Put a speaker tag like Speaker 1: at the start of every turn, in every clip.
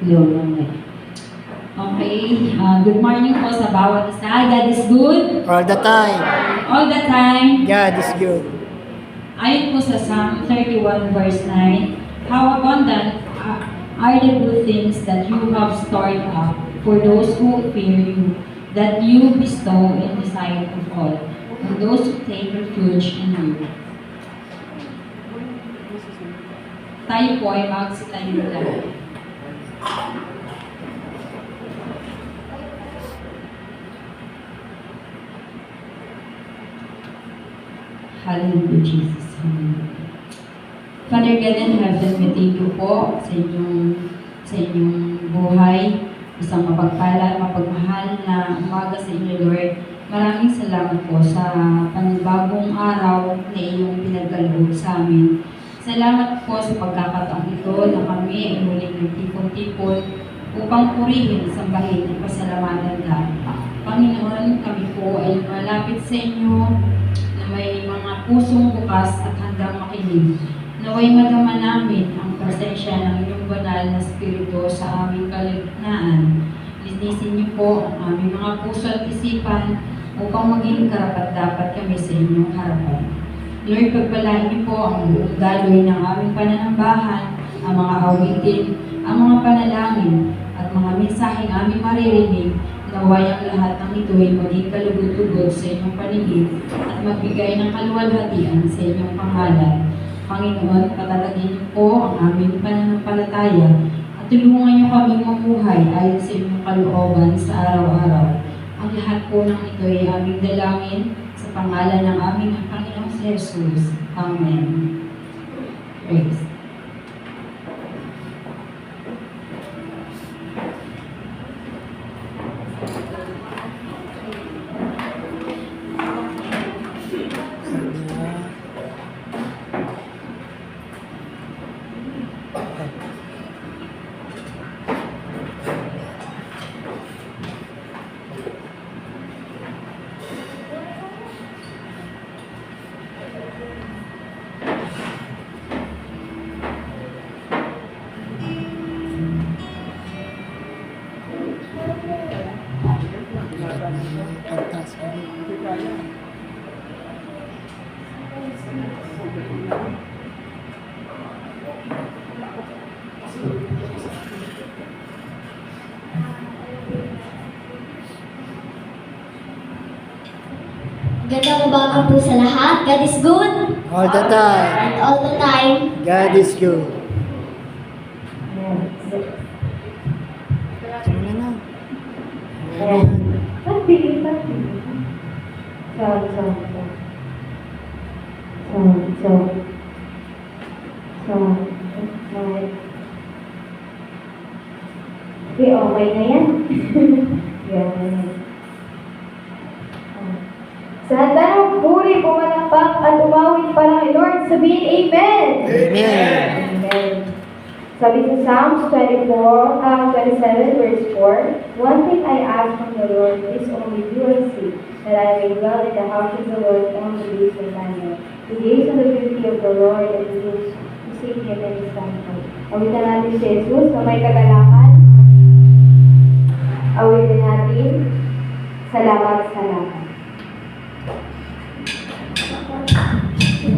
Speaker 1: Okay, good morning po sa bawat isa. God is good.
Speaker 2: All the time.
Speaker 1: All the time.
Speaker 2: God is good.
Speaker 1: Ayon po sa Psalm 31 verse 9, how abundant are the good things that you have stored up for those who fear you, that you bestow in the sight of all, and those who take refuge in you. Tayo po ay magsitayo na lahat. Hallelujah, Jesus. Father God in heaven, we thank you po sa inyong buhay. Isang mapagpala, mapagmahal na umaga sa inyo, Lord. Maraming salamat po sa panibagong araw na iyong pinagkaloob sa amin. Salamat po sa pagkakataong ito na kami ay muling nagtipon-tipon upang purihin, sambahin at pasalamatan ka. Panginoon, kami po ay malapit sa inyo na may mga pusong bukas at handang makinig. Naway madama namin ang presensya ng inyong banal na spirito sa aming kalagitnaan. Linisin niyo po ang aming mga puso at isipan upang maging karapat-dapat kami sa inyong harapan. Lord, pagpalain niyo po ang buong daloy ng aming pananambahan, ang mga awitin, ang mga panalangin, at mga mensaheng aming maririnig. Naway ang lahat ng ito ay maging kalugod-lugod sa inyong paligid at magbigay ng kaluwalhatian sa inyong pangalan. Panginoon, patatagin niyo po ang aming pananampalataya at tulungan niyo kaming mamuhay ayon sa inyong kalooban sa araw-araw. Ang lahat po ng ito ay aming dalangin sa pangalan ng aming Panginoong Jesus. Amen. Praise.
Speaker 3: Gandang umaga po sa lahat. God is good.
Speaker 2: All the time.
Speaker 3: And all the time.
Speaker 2: God is good. Sige na.
Speaker 4: Okay na yan. Sa handa ng puri, pumalakpak at umawit pa lang, Lord, sabihin Amen!
Speaker 2: Amen.
Speaker 4: Amen. Sabi sa Psalms 27 verse 4, one thing I ask from the Lord, this only do I seek, that I may dwell in the house of the Lord all the days of my life, to gaze on the beauty of the Lord and to seek Him in His temple. Awitan natin si Jesus na may kagalakan. Awitin natin, salamat, salamat.
Speaker 3: Kita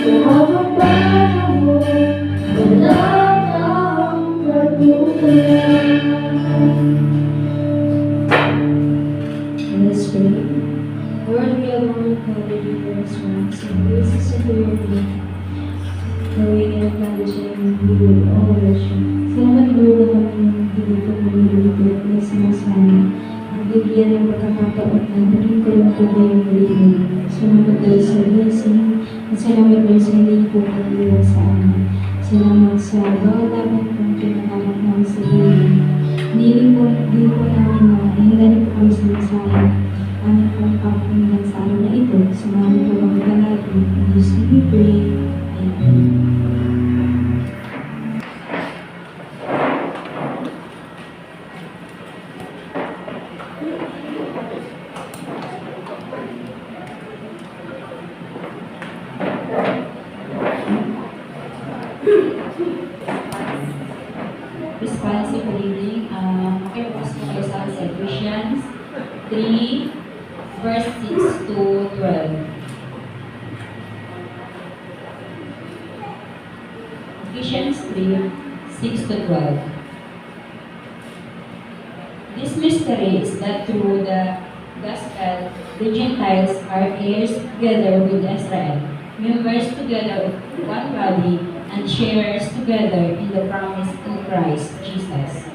Speaker 4: Habang panahon, wala kang katutunan. Let's pray. Lord, we have all gathered in your response and praises to your name. Knowing and acknowledging you with all worship. Salamat, Lord, na kami hindi ko malilito na sinasama. Ang bigyan ng pagkakataon na naging ko ngayong muli. Salamat, Lord, sa blessing. At salamat, Lord, sa hindi po pag-iwan sa amin. Salamat sa bawat namin kung pinangarap namin sa iyo. Hindi po namin na hindi po kami sinasama. Amin pong pakinggan sa araw na ito. Sa namin po mga kalagin. In Jesus' name we pray. Amen.
Speaker 1: Responsive reading, makibukas po kayo sa Ephesians 3, verse 6 to 12. Ephesians 3, 6 to 12. This mystery is that through the gospel, the Gentiles are heirs together with Israel, members together of one body, and sharers together in the promise in Christ Jesus.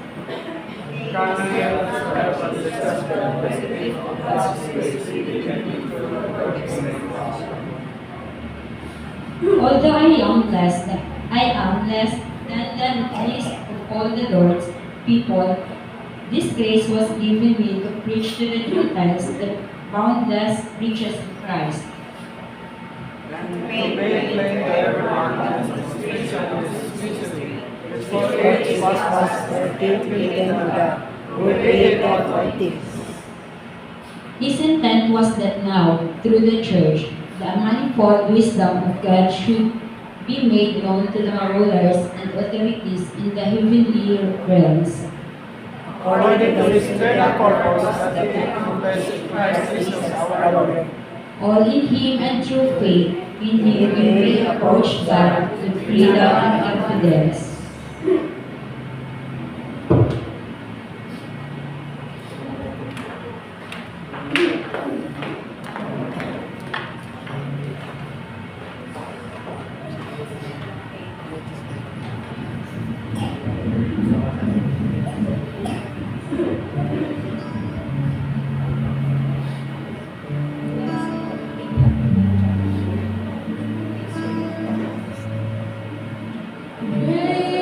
Speaker 1: Although I am less than the least of all the Lord's people, this grace was given me to preach to the Gentiles the boundless riches of Christ. His intent was that now, through the church, the manifold wisdom of God should be made known to the rulers and authorities in the heavenly realms.
Speaker 5: According to his eternal purpose, that he accomplished Christ Jesus our Lord.
Speaker 1: All in him and through faith in him we may approach God with freedom and confidence.
Speaker 3: Praise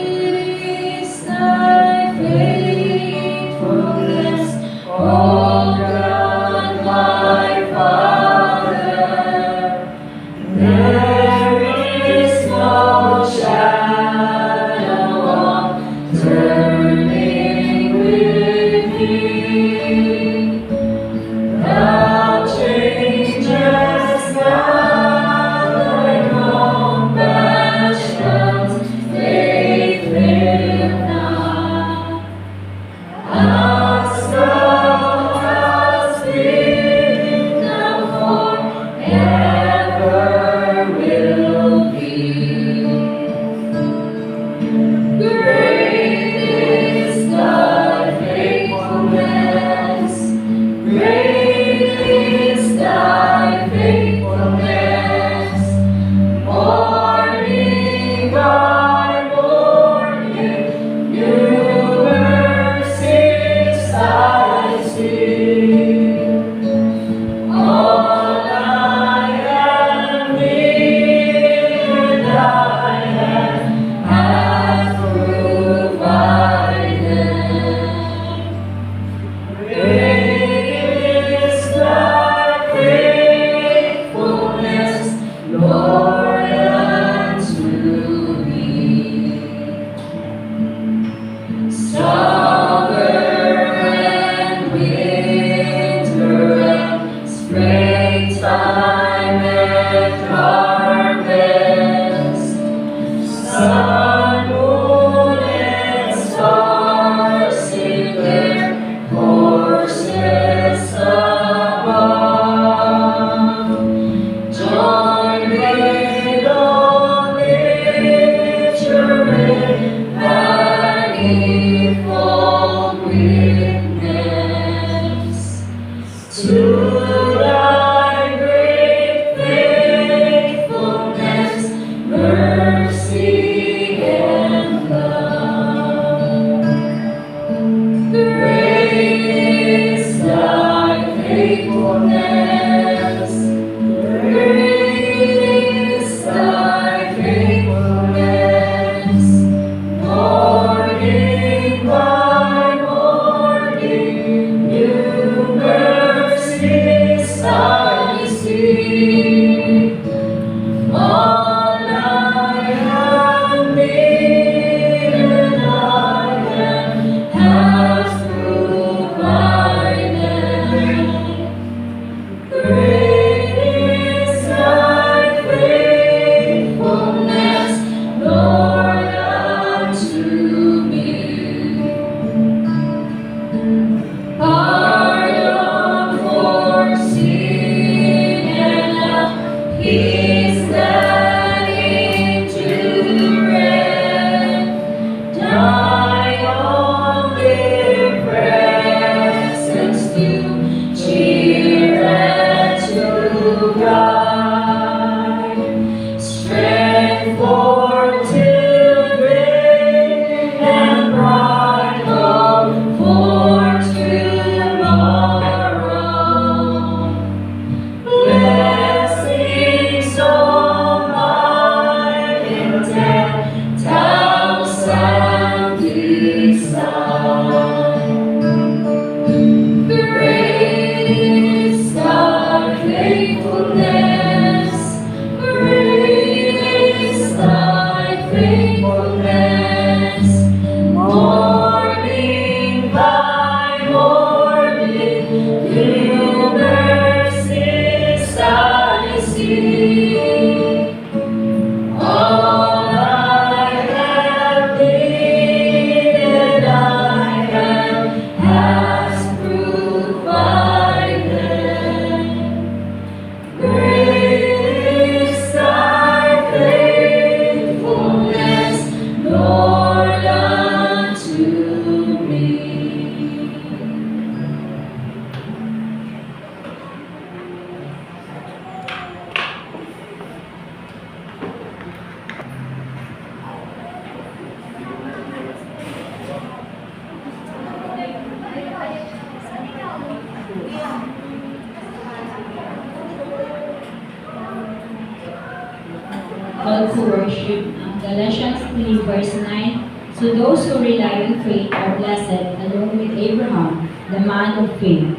Speaker 1: called to worship. Galatians 3 verse 9. So those who rely on faith are blessed, along with Abraham, the man of faith.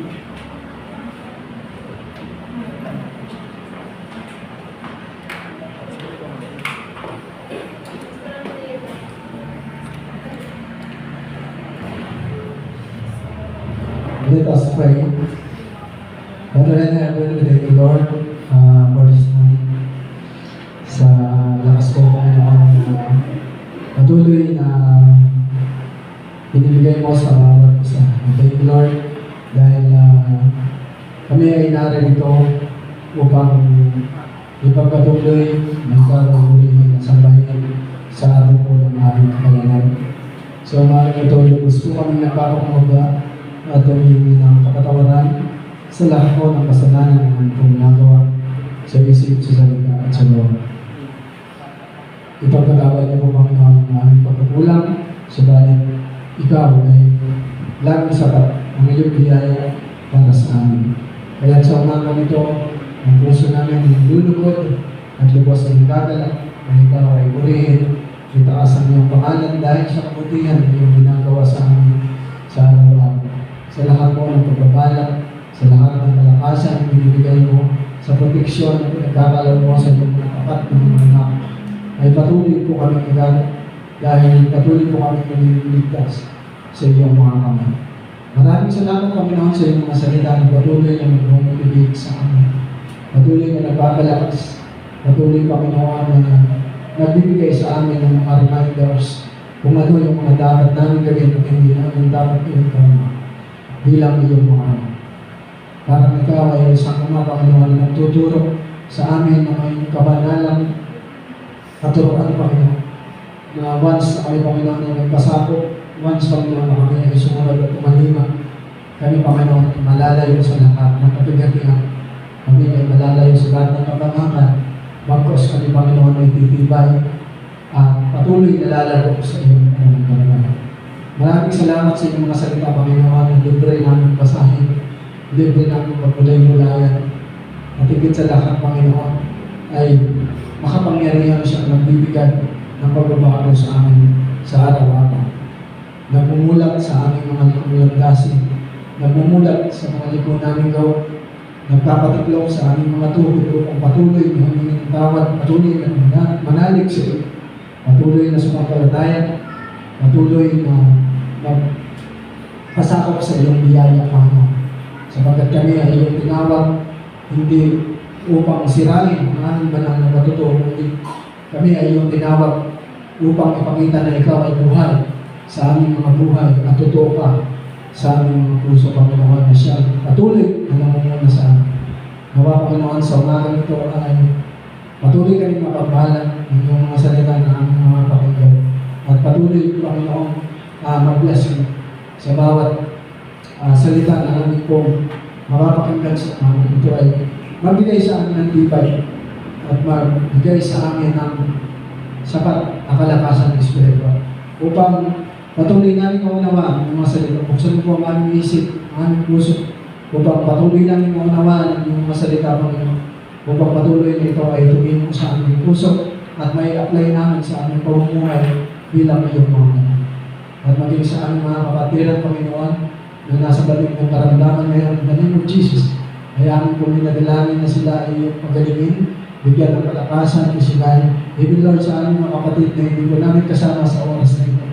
Speaker 6: Let us pray. Father in heaven, we thank you, Lord, for this morning. Sa lakas ko, Panginoon, na patuloy na binibigay mo sa bawat isa. Thank you, Lord, dahil kami ay narito upang ipagpatuloy ng karahuluhin at sambahin sa ating po ng aming kapalanan. So, maaaring ito, gusto kami nagpapakumaba at humingi ng kapatawaran sa lahat po ng kasalanan ng aming ginagawa sa isip, sa salita at sa loob. Ipagpatawad niyo po, Panginoon, ang aming pagkakulang, subalit ikaw ay laging sapat ang iyong biyaya para sa amin. Kaya sa umaga nito, ang puso namin nilulugod at lubos ang gagalak na ikaw ay purihin, itaas ang iyong pangalan dahil sa kabutihan na iyong ginagawa sa amin sa araw-araw. Sa lahat po ng pagbabalak, sa lahat ng kalakasan na binibigay mo, sa proteksyon at pinagkakalan mo sa iyong mga tapat ng mga anak, ay patuloy po kami magagat dahil patuloy po kami nililigtas sa iyong mga kamay. Maraming salamat, Panginoon, sa iyong mga salita na patuloy na mag-motivate sa amin. Patuloy na nagpapalakas. Patuloy, Panginoon, na nagbibigay sa amin ng mga reminders kung ano yung mga dapat namin gawin at hindi namin dapat gawin bilang iyong mga anak. Parang ikaw ay isang mga Panginoon na nagtuturo sa amin ng iyong kabanalang katuruan, Panginoon. Na once na kami, Panginoon, na nagpasakop, once, Panginoon, na kami ay sumunod at tumalima, kami, Panginoon, malalayo sa lahat ng kapigatihan. Kami ay malalayo sa lahat ng kabangakan. Bagkos kami, Panginoon, ay titibay at patuloy na lalago sa iyong pananampalataya. Maraming salamat sa inyong mga salita, Panginoon, na libre namin basahin, libre namin pagmulay-mulayan, at higit sa lahat, Panginoon, ay makapangyarihan siya magbibigay ng pagbabago sa amin sa araw-araw. Nagmumulat sa aming mga landasin, nagmumulat sa mga liko namin gawa, nagpapatiklong sa aming mga tuhod upang patuloy na humingi ng tawad, patuloy na manalig sa iyo, patuloy na sumampalataya, patuloy na magpasakop sa iyong biyaya, Panginoon. Sapagkat kami ay iyong tinawag, hindi upang sirain ang aming banal na patutuo, kundi kami ay iyong tinawag upang ipakita na ikaw ay buhay sa aming mga buhay at totoo ka sa aming mga puso, Panginoon, na siya patuloy na namumuna sa amin. Nawa, Panginoon, sa umaga nito ay patuloy kami mapagbahala ng iyong mga salita na aming mga pakinggan. At patuloy, Panginoon, mag-bless you sa bawat salita na namin pong mapapakinggan sa amin. Ito ay magbigay sa amin ng tibay at magbigay sa amin ng sapat na kalakasan ng Espiritu upang patuloy namin maunawaan ang mga salita. Buksan po ang aming isip, ang aming puso upang patuloy namin maunawaan ang mga salita, Panginoon, upang patuloy na ito ay tumingin sa aming puso at may apply namin sa aming pamumuhay bilang iyong mga anak. At maging sa aming mga kapatiran, Panginoon, na nasa balik ng karamdaman ngayon, in the name of Jesus, ay aming po minadalangin na sila ay iyong pagalingin, bigyan ng kalakasan, kasigayan. Even Lord, sa aming mga kapatid na hindi ko namin kasama sa oras na ito,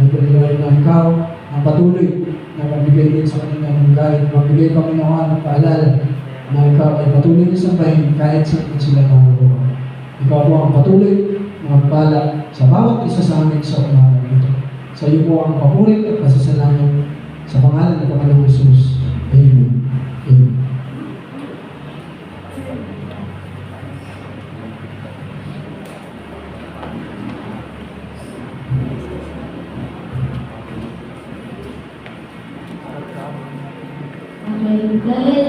Speaker 6: ay po Lord na ikaw ang patuloy na magbigay din sa kanila ng guide, magbigay, Panginoon, ng paalala na ikaw ay patuloy na sambahin kahit saan sila naroon. Ikaw po ang patuloy na magpala sa bawat isa sa amin sa umaga ito. Sa iyo po ang papurit at pasasalamat sa pangalan ng Panginoong Jesus. Amen. Amen.
Speaker 7: Okay, dahil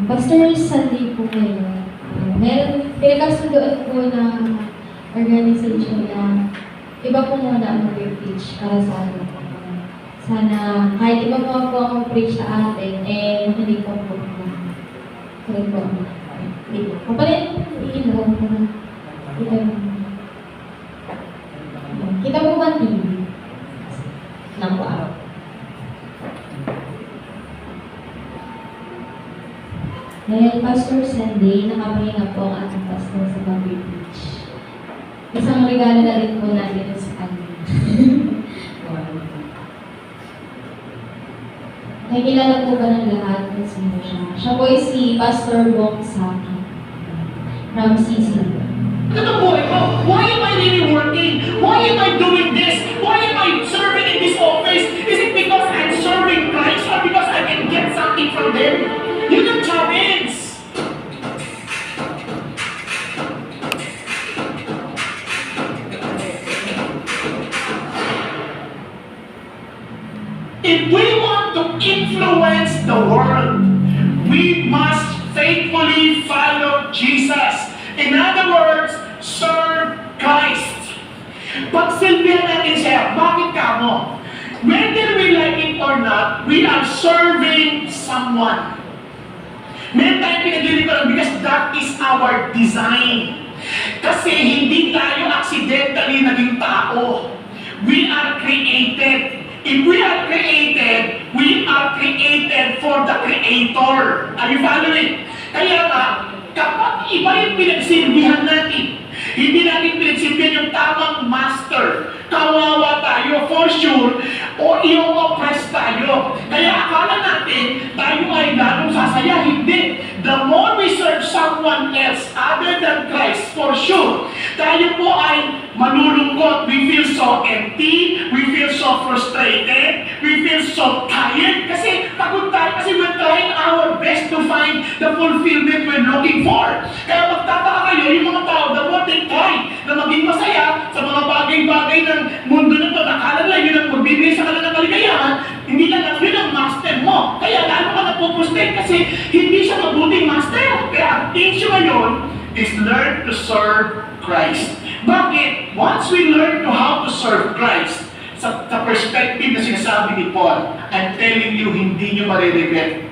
Speaker 7: Pastor Sunday po ngayon, meron pinagkasundoan po ng organization na iba po muna ang mag-preach para sa atin. Sana kahit iba po ang preach sa atin, makinig po po. Correct po. Kapalit, iilaw po na. Kita mo ba TV?
Speaker 3: Naku,
Speaker 7: Dahil Pastor Sunday, nakapahinga po ang ating pastor sa Boundary Beach. Isang regalo na rin po natin sa kanya. Nakikilala po ba ng lahat kung sino siya? Siya po ay si Pastor Bong Saki from CC.
Speaker 8: Ito buhay ko. Why am I really working? Why am I doing this? Why am I serving in this office? Is it because I'm serving Christ or because I can get something from them? Yun ang challenge. If we want to influence the world, we must faithfully follow Jesus. In other words, serve Christ. Pagsilbihan natin siya, bakit ka mo? Whether we like it or not, we are serving someone. Meron tayong pinaglilingkuran because that is our design. Kasi hindi tayo accidentally naging tao. We are created. If we are created for the Creator. Are you following? Kaya nga, kapag iba yung pinagsilbihan natin, hindi natin pinagsilbihan yung tamang master, kawawa tayo for sure, o i-oppress tayo. Kaya akala natin, tayo ay lalong sasaya. Hindi. The more we serve someone else other than Christ, for sure, tayo po ay malulungkot. We feel so empty, we feel so frustrated, we feel so tired, kasi pagod tayo, kasi we're trying our best to find the fulfillment we're looking for. Kaya magtataka kayo, yung mga tao, the more they try na maging masaya sa mga bagay-bagay ng mundo na ito, nakala nila yun ang magbibigay sa kanila ng kaligayahan, hindi lang yun ang master mo. Kaya lalo ka napupustin kasi hindi siya mabuting master. Kaya ang issue ngayon is learn to serve Christ. Bakit? Once we learn to how to serve Christ, sa perspective na sinasabi ni Paul, I'm telling you, hindi nyo mariregret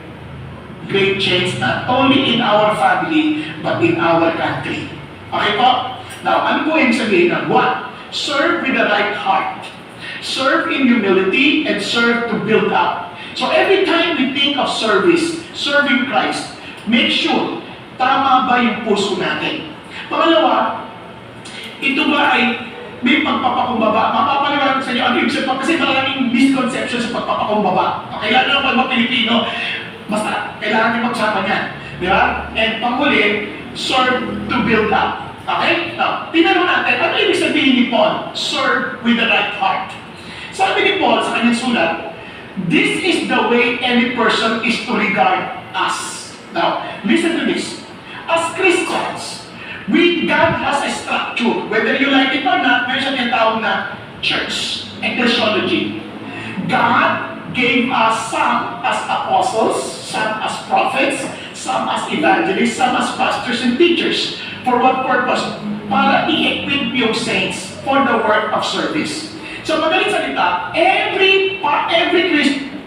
Speaker 8: great change not only in our family, but in our country. Okay po? Now, ano po yung sabihin ng what? Serve with the right heart. Serve in humility and serve to build up. So every time we think of service, serving Christ, make sure tama ba yung puso natin. Pangalawa, ito ba ay may pagpapakumbaba? Mapapaliwanag sa inyo ano yung sabihin kasi maraming misconception sa pagpapakumbaba. Okay, lalo na pag mga Pilipino, basta kailangan nyo magsama niyan. Di ba? And panghuli, serve to build up. Okay? Now, tinanong natin, ano ibig sabihin ni Paul? Serve with the right heart. Sabi ni Paul sa kanyang sulat, this is the way any person is to regard us. Now, listen to this. As Christians, God has a structure. Whether you like it or not, meron siya tinatawag na church, ecclesiology. God gave us some as apostles, some as prophets, some as evangelists, some as pastors and teachers. For what purpose? Para i-equip yung saints for the work of service. So madaling salita, every Christian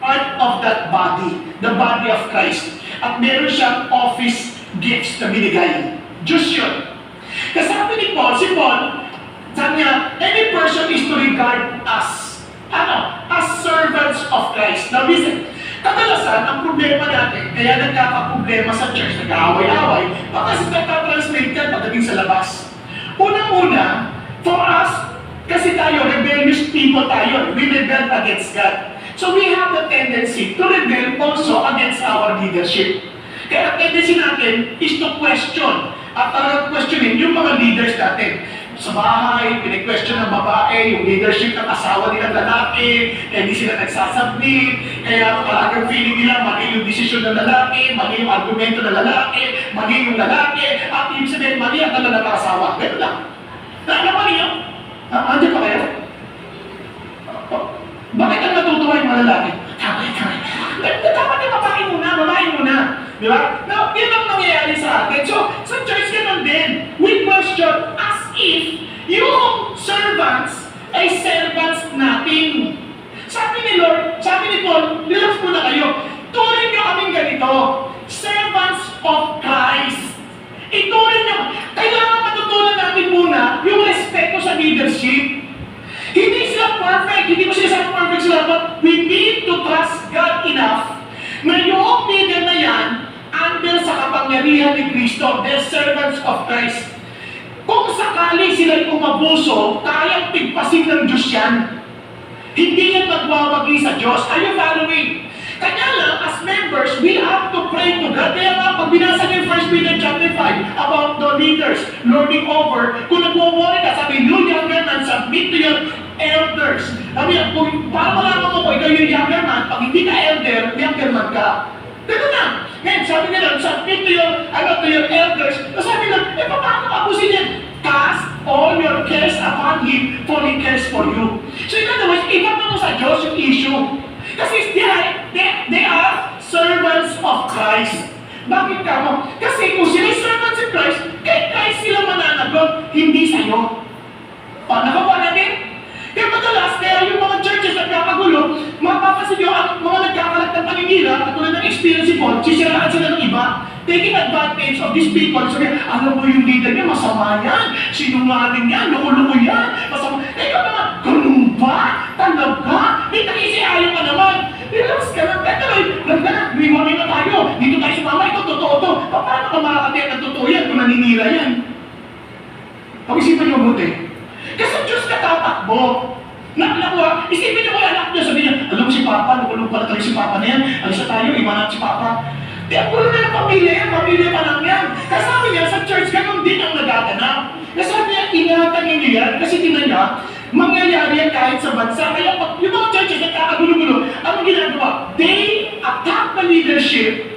Speaker 8: part of that body, the body of Christ, at meron siyang office gifts na binigay. Diyos yun. Kasabi ni Paul, si Paul, sabi niya, any person is to regard us, as servants of Christ. Now listen, kadalasan, ang problema natin, kaya nagkakaproblema sa church, nag-aaway-away, baka nagtatranslate yan pagdating sa labas. Unang-una, for us, kasi tayo, rebellious people tayo, we rebel against God. So we have the tendency to rebel also against our leadership. Kaya ang tendency natin is to question, at talagang questionin yung mga leaders natin. Sa bahay, pini-question ng babae, yung leadership ng asawa nilang lalaki, hindi sila nagsasubmit, kaya talagang feeling nila mali yung desisyon ng lalaki, mali yung argumento ng lalaki, mali yung lalaki, at ibig sabihin, mali ang dala ng asawa. Ganun lang. Naalaman niyo? Andiyan pa kayo? Bakit ang natutuwa yung mga lalaki? Dapat yung babae muna. Di ba? Now, yun ang nangyayari sa atin. So, sa church ganun din. We question as if yung servants ay servants natin. Sabi ni Paul, relax muna kayo. Turing nyo kaming ganito. Servants of Christ. Ituring nyo. Kailangan matutunan sila'y umabuso, kayang pigpasin ng Diyos yan. Hindi yan magwawagi sa Diyos. Are you following? Kanya lang, as members, we have to pray to God. Kaya nga, pag binasa niyo 1 Peter chapter 5 about the leaders lording over, kung nagwo-worry ka, sabi, you younger man, submit to your elders. Sabi, para malaman mo ko, ikaw yung younger man, pag hindi ka elder, younger man ka. Ganun na. Ngayon, sabi nila, submit to your elders. So sabi nila, paano abusin yan? Cast all your cares upon Him, for He cares for you. So in other words, iba mo sa Diyos yung issue. Kasi they are servants of Christ. Bakit ka mo? Kasi kung sila servants of Christ, kay Christ sila mananagot, hindi sa'yo. O, nakakuha natin? Kaya madalas, kaya yung mga churches nagkakagulo, mapapasin nyo ang mga nagkakalat ng paninira, katulad ng experience si Paul, sisiraan sila ng iba, taking advantage of these people. Sabi, alam mo yung leader niya, masama yan, sinungaling yan, loko-loko yan, masama. Ikaw naman, ganun ba? Talaga? May nakisiayon ka naman. Relax ka lang, liwanag na tayo, dito tayo sa mama, ito totoo to. Paano ka makakatiyak ng totoo yan kung naninira yan? Pag-isipan niyo mabuti. Kasi Diyos ka tatakbo. Nakuha, isipin niyo ko yung anak niyo, sabi niya, alam mo si Papa, lukulong pala talaga si Papa na yan, alis na tayo, iwanan si Papa. Di ang pulo na ng pamilya yan, pamilya pa lang yan. Kasi sabi niya, sa church, ganun din ang nagaganap. Kasi sabi niya, ingatan niyo yan, kasi tingnan niya, mangyayari yan kahit sa bansa. Kaya yung mga churches nagkakagulo-gulo, anong ginagawa? They attack the leadership.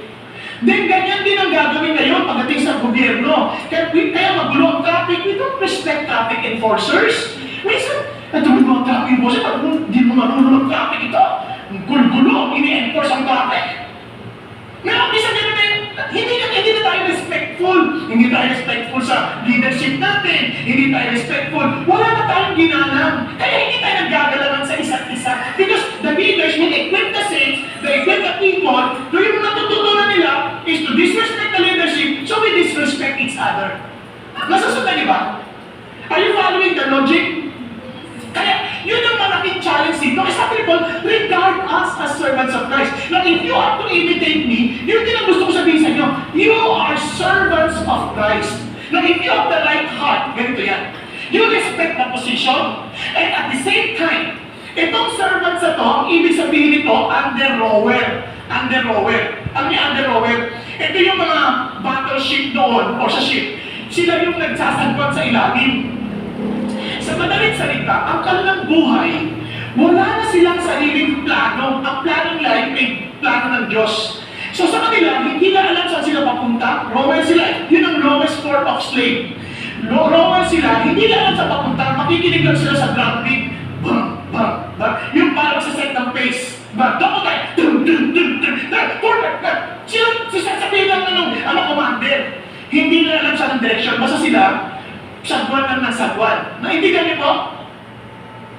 Speaker 8: Then ganyan din ang gagawin ngayon pagdating sa gobyerno. Kaya magulo ang traffic. We don't respect traffic enforcers. Minsan, ito mo mga traffic enforcers, hindi mo marunong ng traffic ito. Gulo-gulo, ini-enforce ang traffic. Ngayon, minsan ganun na yun. Hindi na tayo respectful. Hindi tayo respectful sa leadership natin. Hindi tayo respectful. Wala na tayong ginalang. Kaya hindi tayo naggagalaman sa isa't isa. Because the leaders will equip the saints, they equip the people, so yung natututunan nila is to disrespect the leadership, so we disrespect each other. Nasusundan niyo ba? Are you following the logic? Kaya, yun ang malaking challenge dito. Kasi sabi ni Paul, regard us as servants of Christ. Now, if you have to imitate me, yun din ang gusto ko sabihin sa inyo. You are servants of Christ. Now, if you have the right heart, ganito yan. You respect the position, and at the same time, itong servants na to, ang ibig sabihin nito, under-rower. Under-rower. Ano yung under-rower? Ito yung mga battleship doon, o sa ship. Sila yung nagsasagwan sa ilalim. Sa madaling salita, ang kanilang buhay, wala na silang sariling plano. Ang planong life ay plano ng Diyos. So sa kanila, hindi na alam saan sila papunta. Rower sila. Yun ang lowest form of slave. Rower sila, hindi na alam saan papunta. Makikinig lang sila sa drum beat. Bang, bang, bang. Yung parang sa set ng pace. Bang, doko tayo. Dum, dum, dum, dum. Sila sabihin lang ano commander. Hindi na alam saan ang direction. Basta sila, sagwan lang ng sagwan. Naintindihan niyo po?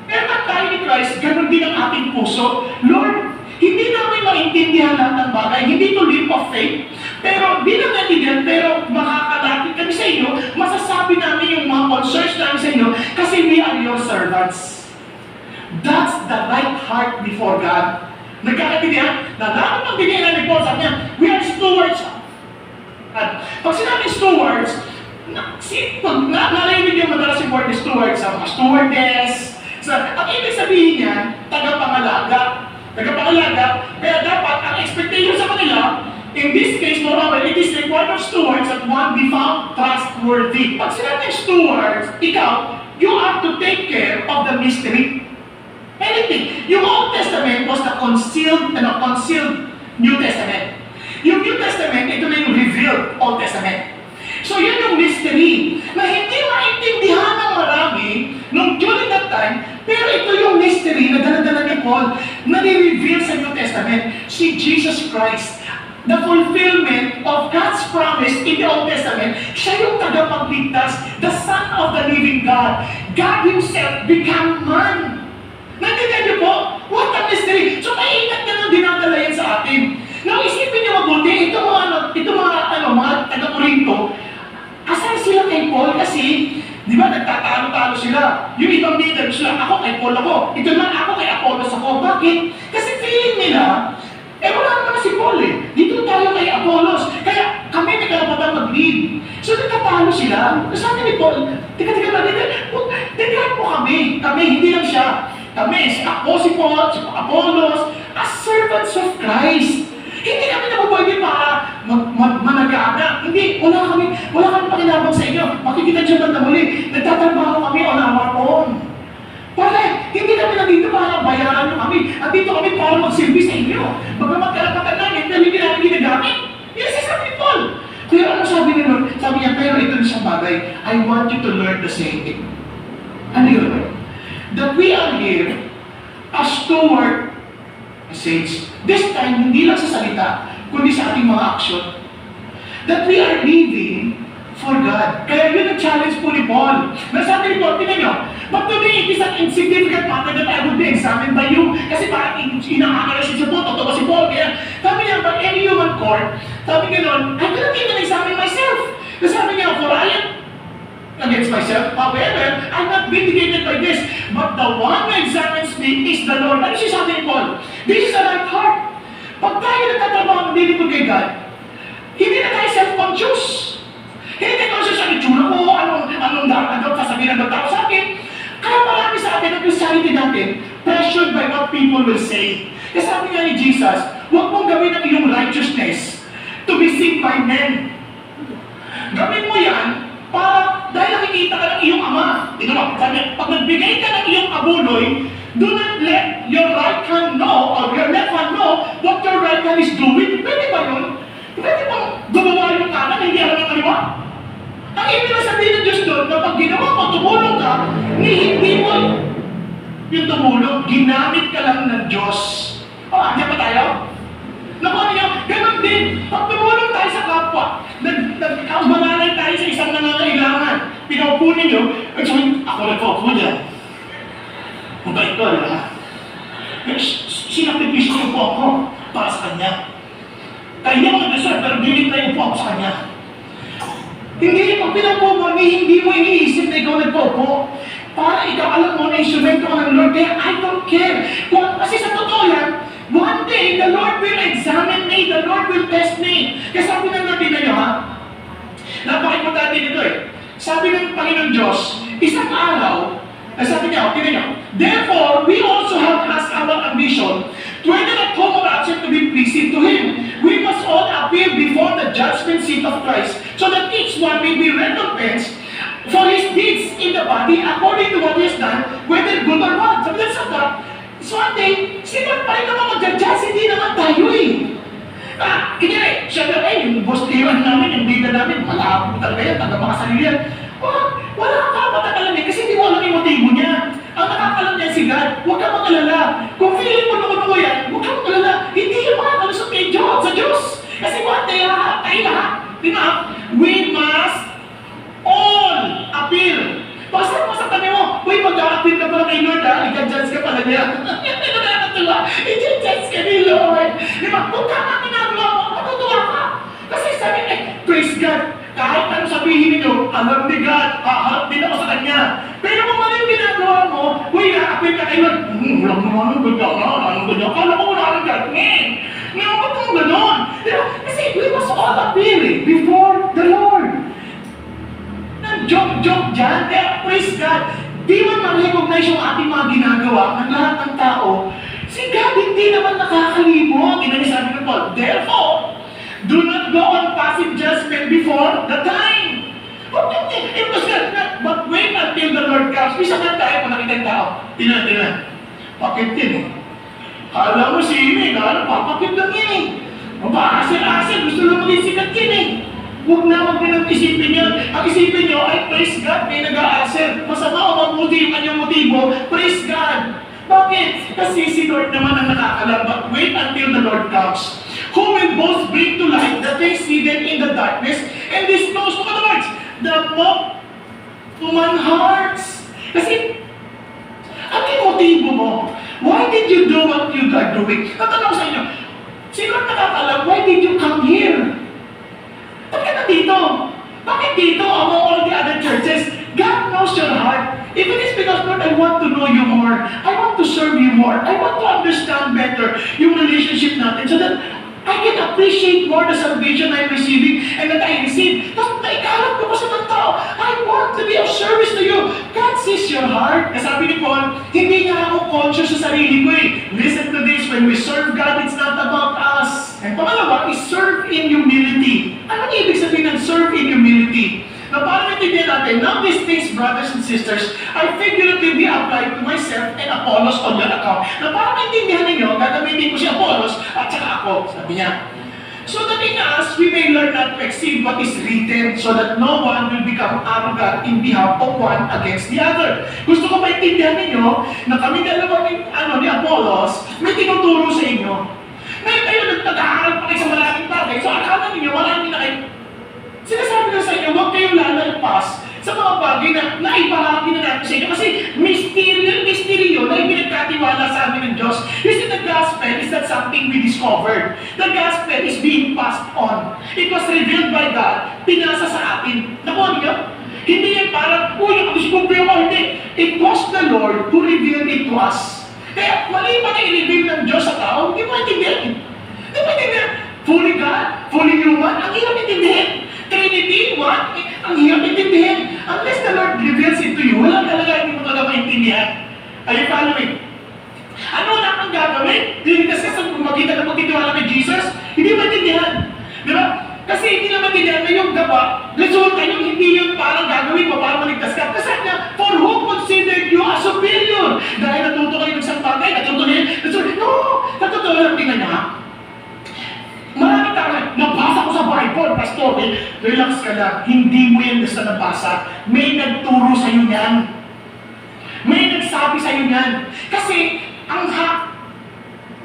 Speaker 8: Pero pag tayo ni Christ, ganun din ang ating puso. Lord, hindi namin maintindihan lahat ng bagay. Hindi to leap of faith. Pero, di naman naintindihan, pero makakalapit kami sa inyo, masasabi namin yung mga concerns namin sa inyo, kasi we are your servants. That's the right heart before God. Nagkakaintindihan? Na lahat ng bigay na ni Paul, sabi niya, we are stewards. At pag sinabing stewards, narinig niyo madalas yung word stewards sa mga stewardess. Ang ibig sabihin niya, tagapangalaga. Tagapangalaga, kaya dapat ang expectation sa kanila, in this case, moreover, it is required of stewards that one be found trustworthy. Pag sinabing stewards, ikaw, you have to take care of the mystery. Anything. Yung Old Testament was the concealed New Testament. Yung New Testament, ito na yung revealed Old Testament. So yun yung mystery na hindi maintindihan ng marami during that time, pero ito yung mystery na dala-dala ni Paul na ni-reveal sa New Testament, si Jesus Christ. The fulfillment of God's promise in the Old Testament, siya yung tagapagligtas, the Son of the living God. God Himself became man. Nandiyan niyo po? What a mystery! So maingat na nang dinadala yan sa atin. Now, isipin niyo mabuti, ito mga taga-Corinto, asan sila kay Paul? Kasi, di ba, nagtatalo-talo sila. Yung ibang leader sila, ako kay Paul ako. Ito naman ako kay Apollos ako. Bakit? Kasi feeling nila, wala naman si Paul eh. Dito tayo kay Apollos. Kaya kami may karapatan mag-lead. So nagtatalo sila. Sabi ni Paul, tika, kami, hindi lang siya. Kami, ako, si Paul, si Apollos, as servants of Christ. Hindi kami nabubuhay para managana. Hindi, wala kami pakinabang sa inyo. Makikita dyan ba na muli, nagtatrabaho kami on our own. Bakit? Hindi kami nandito para bayaran nyo kami. Nandito kami para magsilbi sa inyo. Bagamat karapatan namin, pero hindi namin ginagamit. Yan si sabi ni Paul. Pero ano sabi ni Lord? Sabi niya, pero ito isang bagay, I want you to learn the same thing. Ano yun? That we are here as steward message. This time, hindi lang sa salita, kundi sa ating mga action. That we are living for God. Kaya yun ang challenge po ni Paul. Nasabi ni Paul, tingnan nyo, but to me, it is an insignificant matter that I would be examined by you. Kasi parang inaangalas siya po, totoo si Paul. Kaya sabi niya, but any human court, sabi niya nun, I cannot even examine myself. Kasi sabi niya, for I am against myself. However, I'm not vindicated by this. But the one who examines me is the Lord. Ano siya sabi ni Paul? This is the right heart. Pag tayo nagtatrabaho ng dilipod kay God, hindi na tayo self-conscious. Hindi tayo conscious ang itsura ko, anong sasabihin ng tao sa akin. Kaya marami sa atin ang Christianity natin, pressured by what people will say. Kasi sabi nga ni Jesus, huwag mong gawin ang iyong righteousness to be seen by men. Gawin mo yan para dahil nakikita ka ng iyong ama. Tingnan mo, sabi, pag nagbigay ka ng iyong abuloy, do not let your right hand know or your left hand know what your right hand is doing. Pwede ba yun? Pwede bang gumawa yung kanan, hindi alam ng kaliwa? Ang ibig na sabihin ng Diyos doon, na pag ginawa mo, tumulong ka, hindi mo yung tumulong, ginamit ka lang ng Diyos. Diyan pa tayo? Nakuha niyo, ganun din, pag tumulong tayo sa kapwa, nagkabangalan tayo sa isang nangangailangan, pinaupo ninyo, ako nagpaupo niya. Mabait ko, di ba? Sinakripisyo ko po ako para sa kanya. Kaya hindi ako nag-deserve, pero gilit na yung po ako sa kanya. Hindi, pag pinaupo mo, hindi mo iniisip na ikaw nagpaupo. Para ikaw alam mo na instrumento ka ng Lord, kaya I don't care. Kasi sa totoo yan, one day, the Lord will examine me, the Lord will test me. Kaya sabi ng Lord, tingnan nyo ha, napakimportante nito eh. Sabi ng Panginoon Diyos, isang araw, sabi niya, tingnan nyo, therefore, we also have as our ambition, whether at home or absent, to be pleasing to Him. We must all appear before the judgment seat of Christ, so that each one may be recompensed for his deeds in the body according to what he has done, whether good or bad. Sabi ng Santa, so one day, sino pa rin naman mag-judge, hindi naman tayo eh. Kanya siya na yung boss tiwan namin, yung bida namin, malabo talaga yan, taga makasarili yan. Wala ka matakalan eh, kasi hindi mo alam yung motibo niya. Ang nakakalam niya si God, huwag ka mag-alala. Kung feeling mo naman mo yan, huwag ka mag-alala. Hindi yung makakalusot kay Diyos, sa Diyos. Kasi one day, tayo lahat. We must all appear. Basta mo sa tabi mo, uy, mag-a-appear ka pala kay Lord ha, i-judge ka pala niya. Hindi ko nakakatuwa, i-judge ka ni Lord. Di ba, kung tama ginagawa mo, matutuwa ka. Kasi sabi praise God, kahit ano sabihin ninyo, alam ni God, haharap din ako sa Kanya. Pero kung ano yung ginagawa mo, uy, i-appear ka kay Lord, wala mo anong ganyan, kala mo wala anong ganyan. Ngayon, ba't mo ganon? Kasi we must all appear before the Lord. Joke dyan, kaya praise God. Di man ma-recognize yung ating mga ginagawa ng lahat ng tao, si God hindi naman nakakalimot. Sabi ng Paul, therefore, do not go on passive judgment before the time. But wait until the Lord comes. Bisa nga tayo kung nakita yung tao. Tina. Bakit din eh? Kala mo si Ine, papakit lang yun eh. Mapakasin-asin, gusto lang maging sikat yun eh. Huwag din ang isipin yun. Ang isipin nyo ay praise God, may nag-a-answer. Masama o mabuti yung kanyang motibo, praise God. Bakit? Kasi si Lord naman ang nakakalam. But wait until the Lord comes, who will both bring to light the things hidden in the darkness and disclose, look at the words, the human hearts. Kasi, ano yung motibo mo? Why did you do what you are doing? Tatanong sa inyo, sino ang nakakalam, why did you come here? Bakit ka dito? Bakit dito among all the other churches? God knows your heart. If it is because, Lord, I want to know you more. I want to serve you more. I want to understand better yung relationship natin so that I can appreciate more the salvation I'm receiving and that I receive. Tapos naikalat ko pa sa ng tao. I want to be of service to you. God sees your heart. Kasabi ni Paul, hindi nga ako conscious sa sarili ko eh. Listen to this, when we serve God, it's not about us. And pangalawa is serve in humility. Anong ibig sabihin ng serve in humility? Na para maintindihan natin, now these things, brothers and sisters, are figuratively applied to myself and Apollos on your account. Na para maintindihan ninyo, gagamitin ko si Apollos at saka ako, sabi niya. So that in us, we may learn not to exceed what is written, so that no one will become arrogant in behalf of one against the other. Gusto ko maintindihan ninyo na kami dalawa ni Apollos, may tinuturo sa inyo. Ngayon kayo nagtag-aaral pa kayo sa maraming bagay, so akala ninyo, marami na kayo. Sinasabi ko sa inyo, huwag kayong lalagpas sa mga bagay na naiparami na natin sa inyo. Kasi misteryo na ibinagkatiwala sa amin ng Diyos. You see, the gospel is not something we discovered. The gospel is being passed on. It was revealed by God, pinasa sa atin. Nakuha niyo? Hindi yan parang, uy, nakadiscover ako, hindi. It was the Lord who revealed it to us. Kaya mali pa na i-reveal ng Diyos sa tao, hindi mo intindihan. Hindi mo intindihan. Fully God, fully human, ang hirap intindihan. Trinity, what? Ang hirap intindihin. Unless the Lord reveals it to you, wala talaga, hindi mo talaga maintindihan. Are you following? Ano na ang gagawin? Kasi sa makita na pagtitiwala kay Jesus, hindi maintindihan. Di ba? Kasi hindi na maintindihan na yung gaba, resulta yung hindi yung parang gagawin mo para maligtas ka. Kasi niya, for who considered you as superior? Dahil natuto kayo ng isang bagay, natuto niya, no, natuto lang tingnan niya. Marami tayo, nabasa ko sa Bible, pastor, relax ka lang, hindi mo yan basta nabasa. May nagturo sa iyo yan. May nagsabi sa iyo yan. Kasi, ang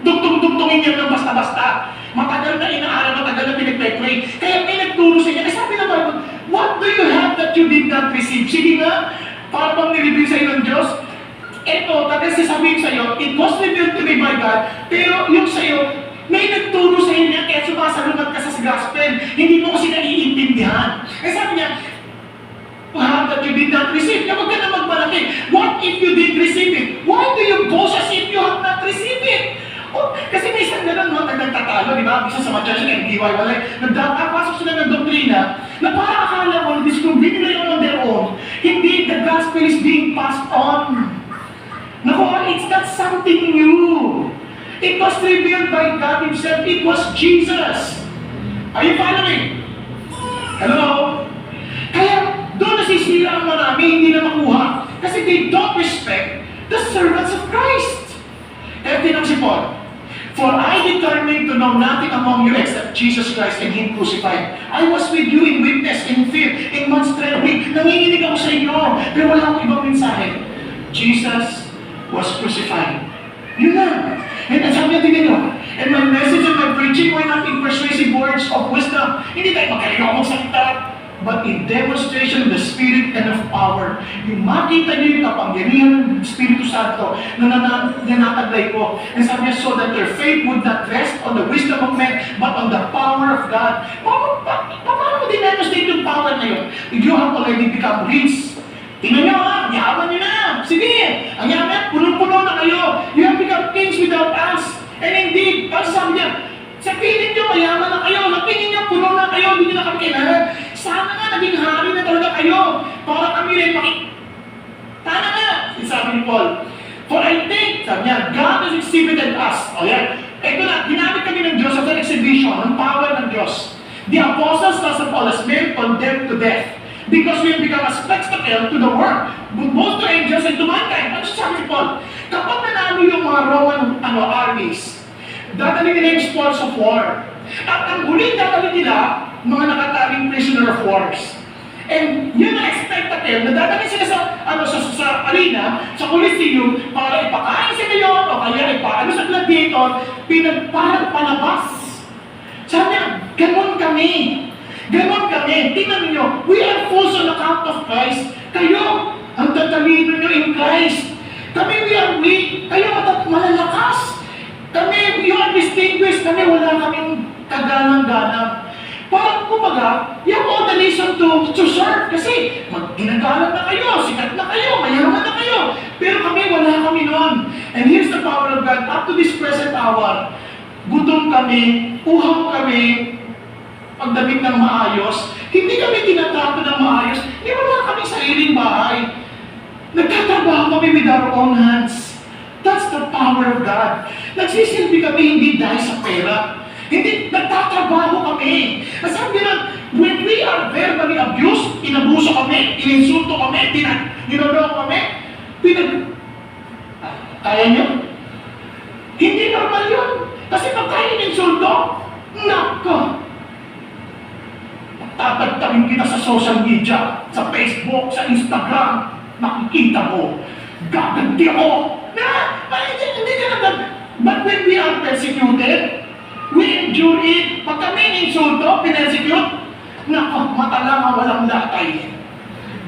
Speaker 8: dugtong-dugtongin yan ng basta-basta. Matagal na inaaral, matagal na pinagpe-pray. Kaya may nagturo sa inyo. Sabi ng Bible, what do you have that you did not receive? Sige nga, para bang nilibig sa iyo ng Diyos? Ito, tapos sasabihin sa iyo, it was revealed to me by God, pero yung sa iyo, may nagturo sa inyo, kaya sumasalungat ka sa gospel. Hindi mo kasi naiintindihan. Kaya sabi niya, what that you did not receive? Kaya huwag ka na magmalaki. What if you did receive it? Why do you boast as if you have not received it? Oh, kasi may isang gano'n, no? Nagtatalo, di ba? Bisa sa mga church na nag-DIY, nagpapasok sila ng doktrina na para akala mo, discover nila yun on their own. Hindi, the gospel is being passed on. Naku, it's not something new. It was revealed by God Himself. It was Jesus. Are you following? Hello? Kaya, doon nasisira ang marami, hindi na makuha. Kasi they don't respect the servants of Christ. Kaya tinang si Paul, for I determined to know nothing among you except Jesus Christ and Him crucified. I was with you in weakness, in fear, in much trembling. Nanginginig ako sa inyo, pero wala akong ibang mensahe. Jesus was crucified. Yun na. And sabi natin nyo, and my message and my preaching were not in persuasive words of wisdom. Hindi tayo magaling ako magsalita, but in demonstration of the Spirit and of power. Yung makita niyo yung kapangyarihan ng Espiritu Santo na nanataglay ko. And sabi niya, so that your faith would not rest on the wisdom of men, but on the power of God. Paano mo din-demonstrate yung power na yun? You have already become rich. Tingnan nyo ha, yaman nyo na. Sige, ang yaman, punong-puno na kayo. You have become kings without us. And indeed, pag sabi niya, sa piling nyo, mayaman na kayo. Sa piling nyo, puno na kayo. Hindi nyo na kami kailangan. Sana nga, naging hari na talaga kayo. Para kami rin Sana nga, sabi ni Paul. For I think, sabi niya, God has exhibited us. O yan. Ito na, ginamit kami ng Diyos as an exhibition, ng power ng Diyos. The apostles of Paul has been condemned to death. Because we have become a spectacle to the world, both to angels and to mankind. Ano sabi ni Paul? Kapag nanalo yung mga Roman armies, dadalhin nila yung spoils of war. At ang huling dadalhin nila, mga nakataling prisoner of wars. And yun ang spectacle na dadalhin sila sa arena, sa Coliseum, para ipakain sila yun, o kaya ipaano sa gladiator, parang palabas. Sabi niya, ganun kami. Ganon kami. Tingnan niyo, we are false on account of Christ. Kayo, ang tatalino niyo in Christ. Kami, we are weak. Kayo, malalakas. Kami, you are distinguished. Kami, wala kaming kaganang-ganang. Parang kumbaga, you have all the reason to serve. Kasi, ginagalang na kayo, sikat na kayo, mayaman na kayo. Pero kami, wala kami noon. And here's the power of God. Up to this present hour, gutom kami, uhaw kami, pagdamit ng maayos, hindi kami tinatrato ng maayos, hindi wala kami sariling bahay. Nagtatrabaho kami with our own hands. That's the power of God. Nagsisilbi kami hindi dahil sa pera. Hindi, nagtatrabaho kami. Sabi na, when we are verbally abused, inabuso kami, ininsulto kami, ninodoko kami, kaya nyo? Hindi normal yun. Kasi pag tayo ininsulto, nako, tatagtagin kita sa social media, sa Facebook, sa Instagram, makikita mo, gaganti ako. Hindi ka naman. But when we are persecuted, we endure it. Pag kami insulto, pinersecute, nako, mata lang ang walang latay.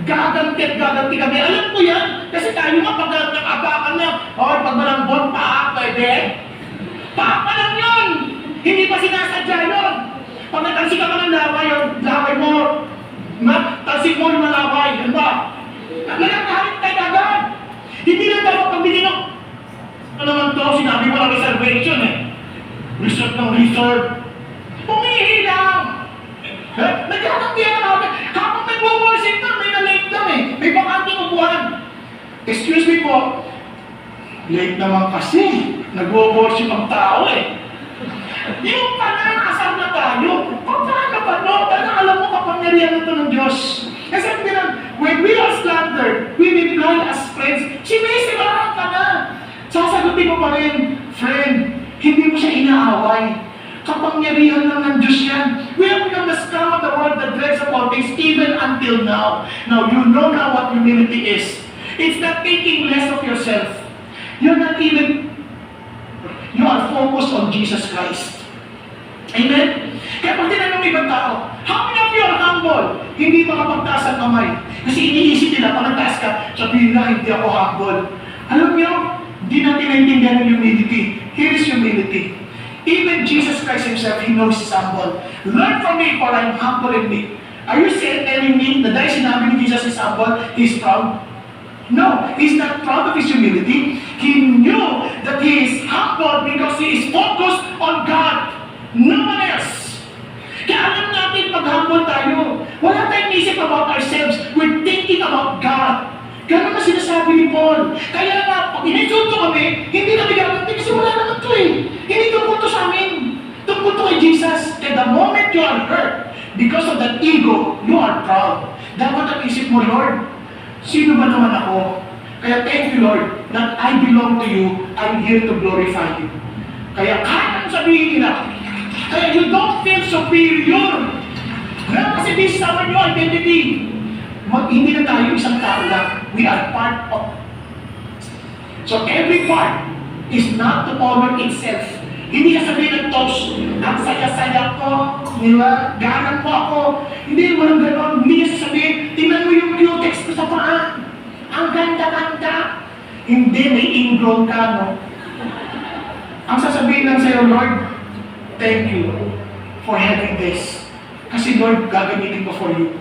Speaker 8: Gaganti kami. Alam ko yan, kasi tayo nga pag nakabakan na, pag malambot pa, pwede. Pa lang yun! Hindi pa sinasadya yun. Pag natalsik ka ng laway, yung laway mo, talsik mo yung malaway, ano ba? Nagagalit tayo agad. Hindi lang dapat pabili ng, ano naman to, sinabi mo na reservation eh. Reserve ng reserve. Humihi lang. Nagkakatiyan na natin. Habang nag-worship na, may na-late lang eh. May bakanting upuan. Excuse me po. Late naman kasi. Nag-worship ang tao eh. Yung pananasal na tayo, paano ba no? Talagang alam mo kapangyarihan ito ng Diyos. Kasi sabi nila, when we are slandered, we reply as friends, sinisiraan ka na. Sasagutin mo pa rin, friend, hindi mo siya inaaway. Kapangyarihan lang ng Diyos yan. We have become the scum of the world that dreads upon things even until now. Now, you know now what humility is. It's not thinking less of yourself. You're not even, you are focused on Jesus Christ. Amen? Kaya pag tinanong ng ibang tao, how many of you are humble? Hindi makapagtaas ang kamay. Kasi iniisip nila, pag nagtaas ka, sabihin na, hindi ako humble. Alam niyo, hindi natin naintindihan ng humility. Here is humility. Even Jesus Christ Himself, He knows He's humble. Learn from me, for I am humble in me. Are you telling me na dahil sinabi ni Jesus is humble, He's proud? No, He's not proud of His humility. He knew that He is humble because He is focused on God. No one else. Kaya alam natin pag humble tayo, wala tayong isip about ourselves. We're thinking about God. Ganun na sinasabi ni Paul. Kaya nga, pag ininsulto kami, hindi kami gaganti kasi wala naman ito eh. Hindi tungkol to sa amin. Tungkol to kay Jesus. Kaya the moment you are hurt, because of that ego, you are proud. Dapat ang isip mo, Lord, sino ba naman ako? Kaya thank you, Lord, that I belong to you. I'm here to glorify you. Kaya kahit ang sabihin nila, kaya you don't feel superior. Kasi this is our new identity. Hindi na tayo isang tao lang. We are part of. So every part is not to honor itself. Hindi ka sabihin ng toast, ang saya-saya ko, ganan mo ako. Hindi mo lang gano'n. Hindi ka sasabihin, tingnan mo yung cutex ko sa paa. Ang ganda-ganda. Hindi, may ingrown ka, no? Ang sasabihin lang sa'yo, Lord, thank you for having this. Kasi Lord, gagamitin ko for you.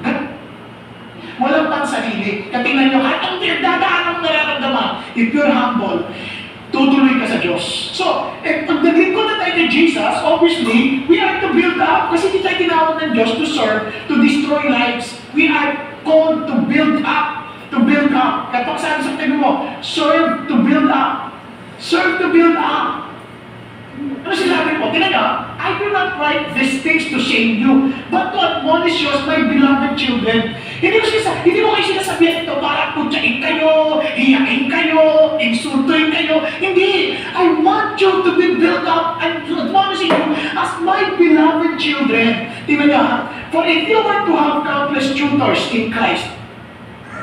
Speaker 8: Walang pansarili. Katingnan nyo, kahit ang dadaan ang nararamdaman, if you're humble, tutuloy ka sa Diyos. So, pag naglingkod na tayo kay Jesus, obviously, we are to build up. Kasi hindi tayo tinawag ng Diyos to serve, to destroy lives. We are called to build up. To build up. Kapag sabi sa tayo mo, serve to build up. Serve to build up. Ano sinabi po? Tingnan nyo, I do not write these things to shame you, but to admonish you as my beloved children. Hindi mo kayo sinasabihan ito para kutsain kayo, hiyain kayo, insultuin kayo. Hindi. I want you to be built up and to admonish you as my beloved children. Tingnan nyo ha, for if you were to have countless tutors in Christ,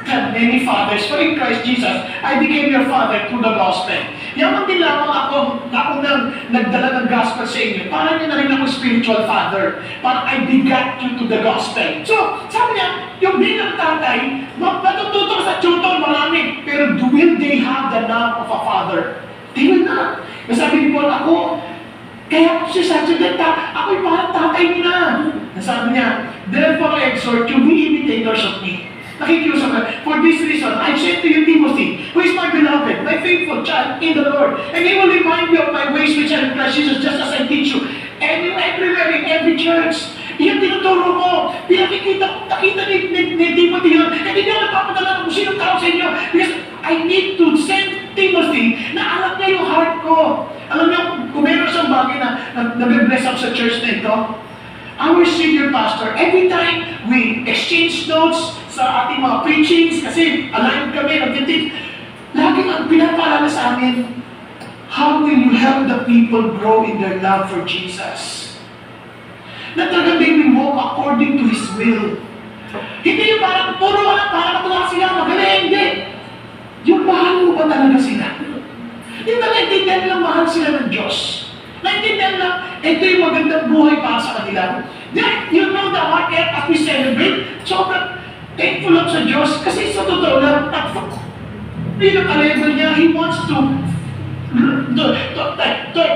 Speaker 8: had many fathers, for in Christ Jesus, I became your father through the gospel. Yaman din lamang ako nang nagdala ng gospel sa inyo. Para niyo na rin ako spiritual father. Para I begat you to the gospel. So, sabi niya, yung bilang tatay, matututo sa tutor marami, pero will they have the love of a father? They will not. Sabi ni Paul, ako, kaya ako siya ako'y parang tatay nila. Sabi niya, therefore I exhort you, be imitators of me. Nakikiusap ka. For this reason, I sent to you Timothy, who is my beloved, my faithful child in the Lord. And he will remind you of my ways which are in Christ Jesus, just as I teach you. Everywhere, in every church. Iyan tinuturo mo. Nakita ni Timothy yun. At hindi ako nagpapadala kung sinong tao sa inyo. Because I I need to send Timothy na alam niya yung heart ko. Alam niyo, kung meron siyang bagay na nabibless ako sa church na ito, our senior pastor, every time we exchange notes sa ating mga preachings, kasi aligned kami, nagtitik, lagi ang pinapaalala sa amin, how will you help the people grow in their love for Jesus? Na talaga may we walk according to His will. Hindi yung parang puro ka lang, parang matuwa sila, magaling, hindi. Yung mahal mo ba talaga sila? Yung naintindihan nilang mahal sila ng Diyos. Naintindihan lang, ito yung magandang buhay para sa kanila. Then, you know the heart as we celebrate, sobrang thankful lang sa Diyos kasi sa totoo lang, pinaka-level niya, He wants to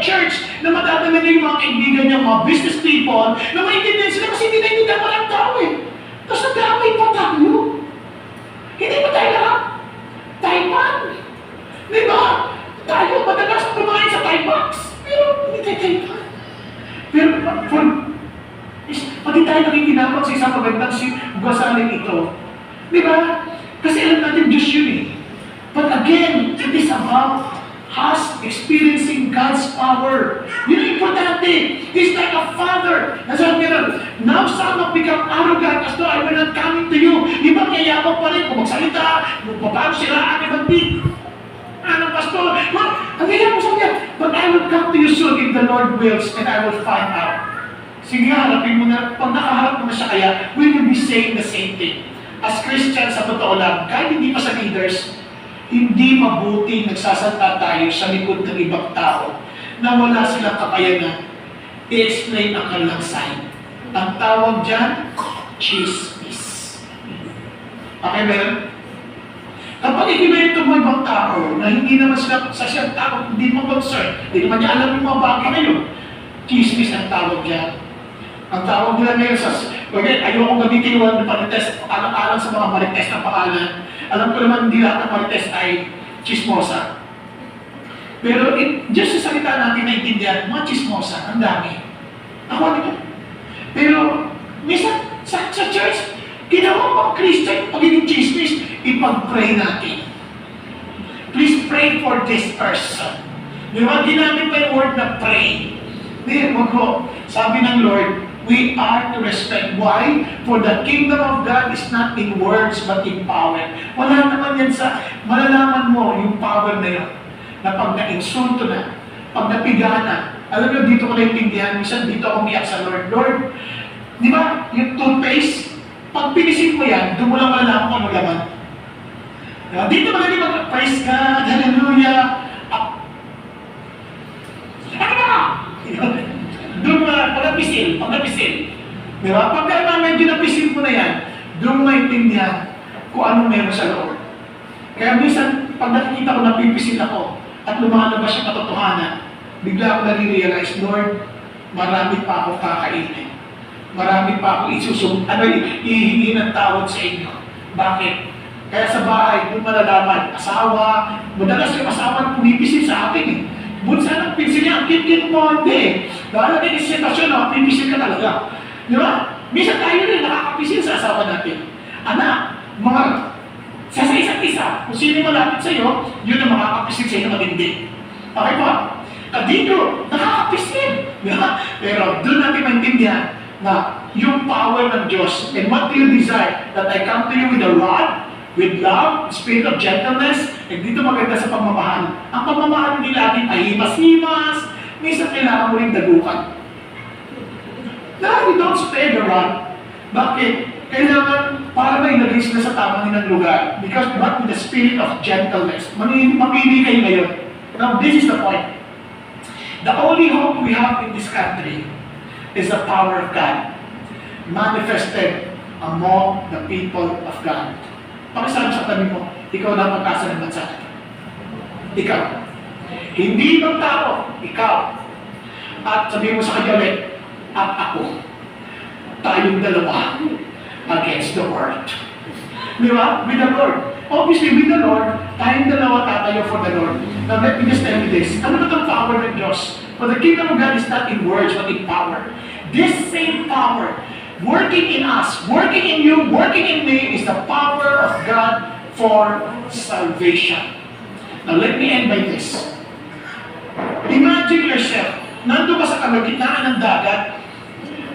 Speaker 8: church na madadala niya yung mga kaibigan niya, mga business people, na maintindihan sila kasi hindi naintindihan pa lang tao eh. Tapos nagkamay pa tayo. Hindi ba tayo lahat? Taiwan. Di ba? Tayo madalas kumain sa Thai box. Pero hindi tayo Taiwan. Pero pati tayo nakikinabang sa isang magandang guwasaling ito. Di ba? Kasi alam natin Diyos yun eh. But again, it is about us experiencing God's power. Yun ang importante. He's like a father. Nasabi niya, now son have become arrogant as though I were not coming to you. Di ba mayayabang pa rin kung magsalita, kung paano sila aking magpig. Anong pastor? Ang ganyan mo sa niya, but I will come to you soon if the Lord wills and I will find out. Sige nga, harapin mo na, pag nakaharap mo na siya kaya, we will be saying the same thing. As Christians, sa totoo lang, kahit hindi pa sa leaders, hindi mabuting nagsasalta tayo sa likod ng ibang tao na wala silang kakayanan i-explain ang kanilang sign. Ang tawag dyan, chismis. Okay ba yun? Kapag ikikwento mo ibang tao na hindi naman sila sa siyang tao, hindi mo concern, hindi naman niya alam yung mga bagay na yun, chismis ang tawag dyan. Ang tawag nila ngayon sa, ayokong gamitin yung marites, alang-alang sa mga marites na pangalan. Alam ko naman hindi lahat ng marites ay chismosa. Pero just sa salita natin naintindihan, mga chismosa, ang dami. Ako ano? Pero, minsan, sa church, ginawa pang Christian, pagiging chismis, ipag-pray natin. Please pray for this person. Di ba, ginamit pa yung word na pray. Di, wag ko. Sabi ng Lord, we are to respect. Why? For the kingdom of God is not in words but in power. Wala naman yan sa, malalaman mo yung power na yun. Na pag na-insulto na, pag napiga na, alam mo, dito ko naintindihan, minsan dito ako umiyak sa Lord. Lord, di ba, yung toothpaste, pag pinisin mo yan, doon mo lang malalaman kung ano laman. Dito magaling mag-praise God, hallelujah. Ano ba? Doon mo na, pag napisil. Di ba? Pagka medyo napisil mo na yan, doon mo maintindihan kung anong meron sa loob. Kaya minsan, pag nakikita ko napipisil ako at lumalabas yung katotohanan, bigla ako nare-realize, Lord, marami pa akong kakainin. Marami pa akong ihihingi ng tawad sa inyo. Bakit? Kaya sa bahay, doon malalaman, asawa, madalas yung asawa pumipisil sa akin eh. Bunsa ng pinsil niya, kit-kit mo, hindi. Dahil natin yung sitwasyon, pipisil ka talaga. Di ba? Minsan tayo rin nakakapisil sa asawa natin. Anak, mga, sa isa't isa, kung sino malapit sa'yo, yun ang makakapisil sa'yo na matindi. Okay po? Dito, nakakapisil. Di ba? Pero doon natin maintindihan na yung power ng Diyos, and what do you desire? That I come to you with a rod, with love, spirit of gentleness, and dito maganda sa pagmamahal. Ang pagmamahal hindi laging ay himas-himas, minsan kailangan mo rin dagukan. Now, we don't spare the rod. Bakit? Kailangan para may ilagay sila sa tamang ng lugar. Because but with the spirit of gentleness. Mamili kayo ngayon. Now, this is the point. The only hope we have in this country is the power of God manifested among the people of God. Pakisabi sa tabi mo, ikaw na pag-asa ng bansa. Ikaw. Hindi ibang tao, ikaw. At sabihin mo sa kanya ulit, at ako. Tayong dalawa against the world. Di ba? With the Lord. Obviously, with the Lord, tayong dalawa tatayo for the Lord. Now, let me just tell you this. Ano ba itong power ng Diyos? For the kingdom of God is not in words, but in power. This same power, working in us, working in you, working in me, is the power of God for salvation. Now, let me end by this. Imagine yourself, nandun ka sa kalagitnaan ng dagat,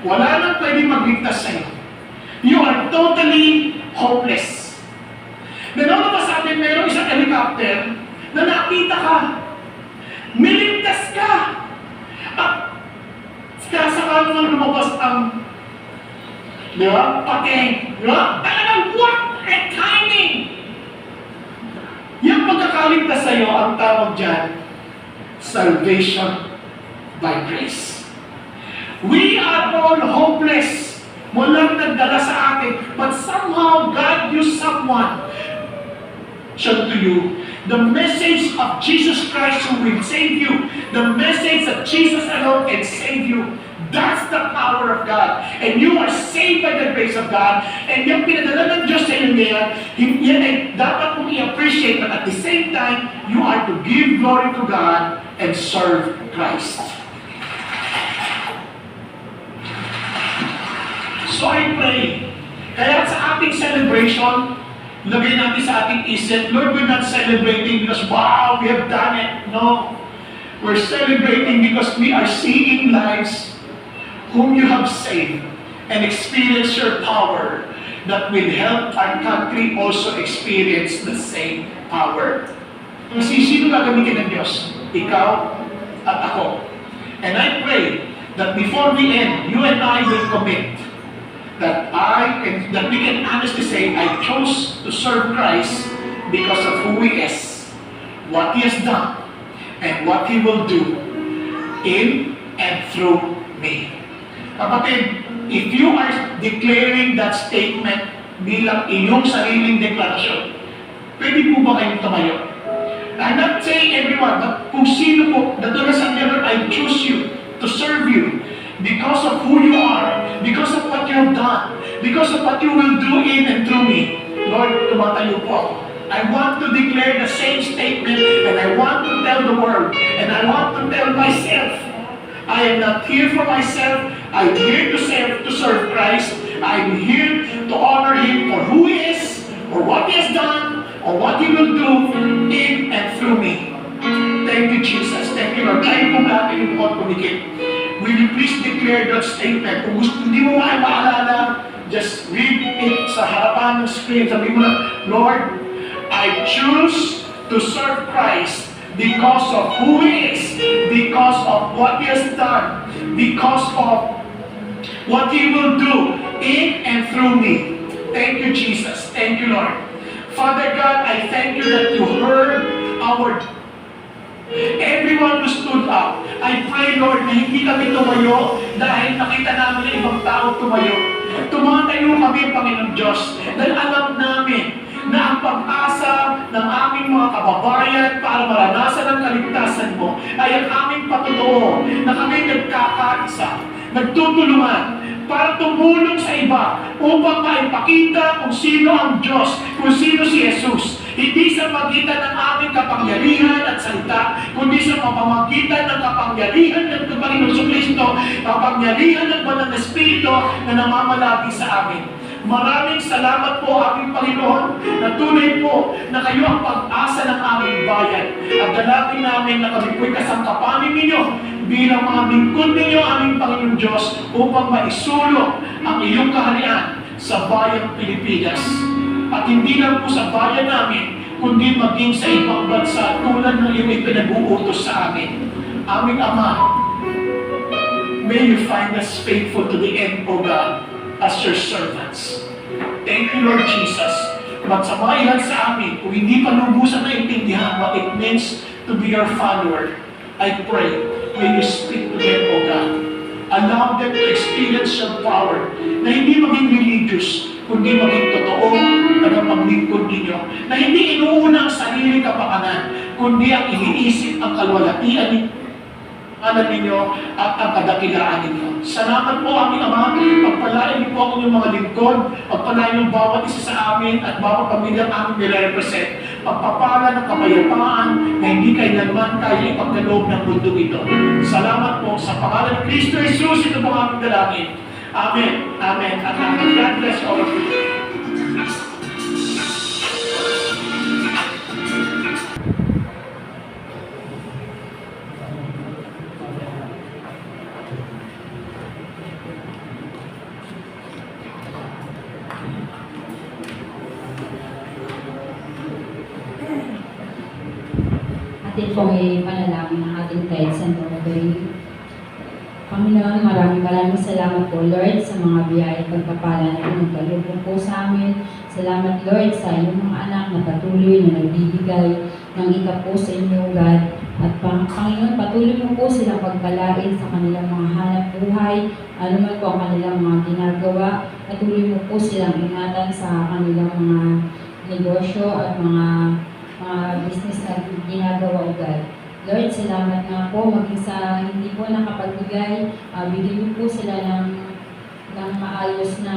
Speaker 8: wala nang pwedeng magligtas sa'yo. You are totally hopeless. Nanonood ba sa atin mayroong isang helicopter na nakita ka, miligtas ka, at kasaka naman lumabas ang, di ba, pake, di ba? Talagang what a timing! Yung pagkakaligtas sa'yo, ang tawag dyan, salvation by grace. We are all hopeless. Walang nagdala sa atin. But somehow, God used someone to you. The message of Jesus Christ who will save you. The message that Jesus alone can save you. That's the power of God. And you are saved by the grace of God. And yung pinadala ng Diyos sa inyo ngayon, yan ay dapat mong i-appreciate, but at the same time, you are to give glory to God and serve Christ. So I pray, kaya sa ating celebration, lagay natin sa ating isip, Lord, we're not celebrating because, wow, we have done it. No. We're celebrating because we are seeing lives whom you have saved and experience your power that will help our country also experience the same power. Kasi sino gagamitin ng Diyos? Ikaw at ako. And I pray that before we end, you and I will commit that we can honestly say, I chose to serve Christ because of who He is, what He has done, and what He will do in and through me. Kapatid, if you are declaring that statement bilang iyong sariling deklarasyon, pwede po ba kayong tumayo? I'm not saying everyone, but kung sino po, the rest of the Lord, I choose you to serve you because of who you are, because of what you have done, because of what you will do in and through me. Lord, tumatayo po ako. I want to declare the same statement, and I want to tell the world, and I want to tell myself, I am not here for myself. I'm here to serve Christ. I'm here to honor Him for who He is, or what He has done, or what He will do in and through me. Thank you, Jesus. Thank you, Lord. Tayo po natin yung mga kumikit. Will you please declare that statement? Kung gusto, hindi mo nga maalala, just read it sa harapan ng screen. Sabi mo na, Lord, I choose to serve Christ because of who He is, because of what He has done, because of what He will do in and through me. Thank you, Jesus. Thank you, Lord. Father God, I thank you that you heard our everyone who stood up. I pray, Lord, na hindi kami tumayo dahil nakita namin na ibang tao tumayo. Tumatayo kami, Panginoon Diyos, dahil alam namin na ang pag-asa ng aming mga kababayan para maranasan ang kaligtasan mo ay ang aming patutuo na kami nagkakaisa, nagtutulungan para tumulong sa iba upang maipakita kung sino ang Diyos, kung sino si Jesus. Hindi sa magitan ng aming kapangyarihan at salita, kundi sa pamamagitan ng kapangyarihan ng Panginoon Kristo, kapangyarihan ng Banal na Espiritu na namamalagi sa amin. Maraming salamat po, aming Panginoon, na tunay po na kayo ang pag-asa ng aming bayan. At dalangin namin na kami po'y kasangkapanin ninyo bilang mga lingkod ninyo, aming Panginoon Diyos, upang maisulong ang iyong kaharian sa bayang Pilipinas. At hindi lang po sa bayan namin, kundi maging sa ibang bansa tulad ng iyong ipinag-uutos sa amin. Aming Ama, may you find us faithful to the end, O God, as your servants. Thank you, Lord Jesus. Magsamahan sa amin kung hindi pa lubusan na intindihan what it means to be your follower. I pray, may you speak to them, O God. Allow them to experience your power na hindi maging religious, kundi maging totoo tagapaglingkod ninyo, na hindi inuuna ang sariling kapakanan, kundi ang iniisip ang kalwalatian ninyo at ang kadakilaan ninyo. Salamat po, aming Ama. Pagpalain niyo po ang inyong mga lingkod, pagpalain niyo bawat isa sa amin at bawat pamilyang aming nire-represent. Pagpapala ng kapayapaan na hindi kailanman kaya ipagkaloob ng mundo ito. Salamat po sa pangalan ng Kristo Jesus, ito po aming dalangin. Amen. Amen. At God bless all of you.
Speaker 1: Atin po ay panalangin ng ating tithes and offering. Panginoon, maraming salamat po, Lord, sa mga biyaya at pagpapala na pinagkalubong po sa amin. Salamat, Lord, sa iyong mga anak na patuloy na nagbibigay ng ika po sa inyo, God. At Panginoon, patuloy mo po silang pagpalain sa kanilang mga hanap buhay, ano man po ang kanilang mga ginagawa. Patuloy mo po silang ingatan sa kanilang mga negosyo at mga business na ginagawa, God. Lord, salamat nga po, maging sa hindi po nakapagbigay, bigyan niyo po sila ng maayos na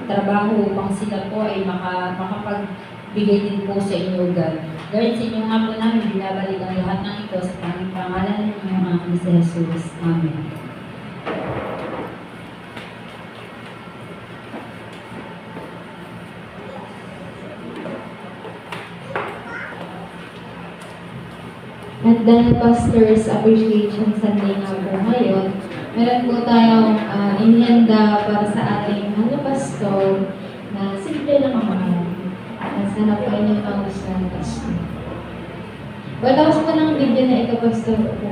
Speaker 1: trabaho upang sila po ay makapagbigay din po sa inyo, God. Lord, sa inyo nga po namin binabalik ang lahat ng ito sa tanging pangalan ng inyong anak si Jesus. Amen.
Speaker 7: At dahil Pastor's Appreciation Sunday nga po ngayon, meron po tayong inihanda para sa ating mga pastor na simple lang ang mahal. At sana po inyo ang gusto ng pastor. Pagkatapos po ng video na ito, Pastor po.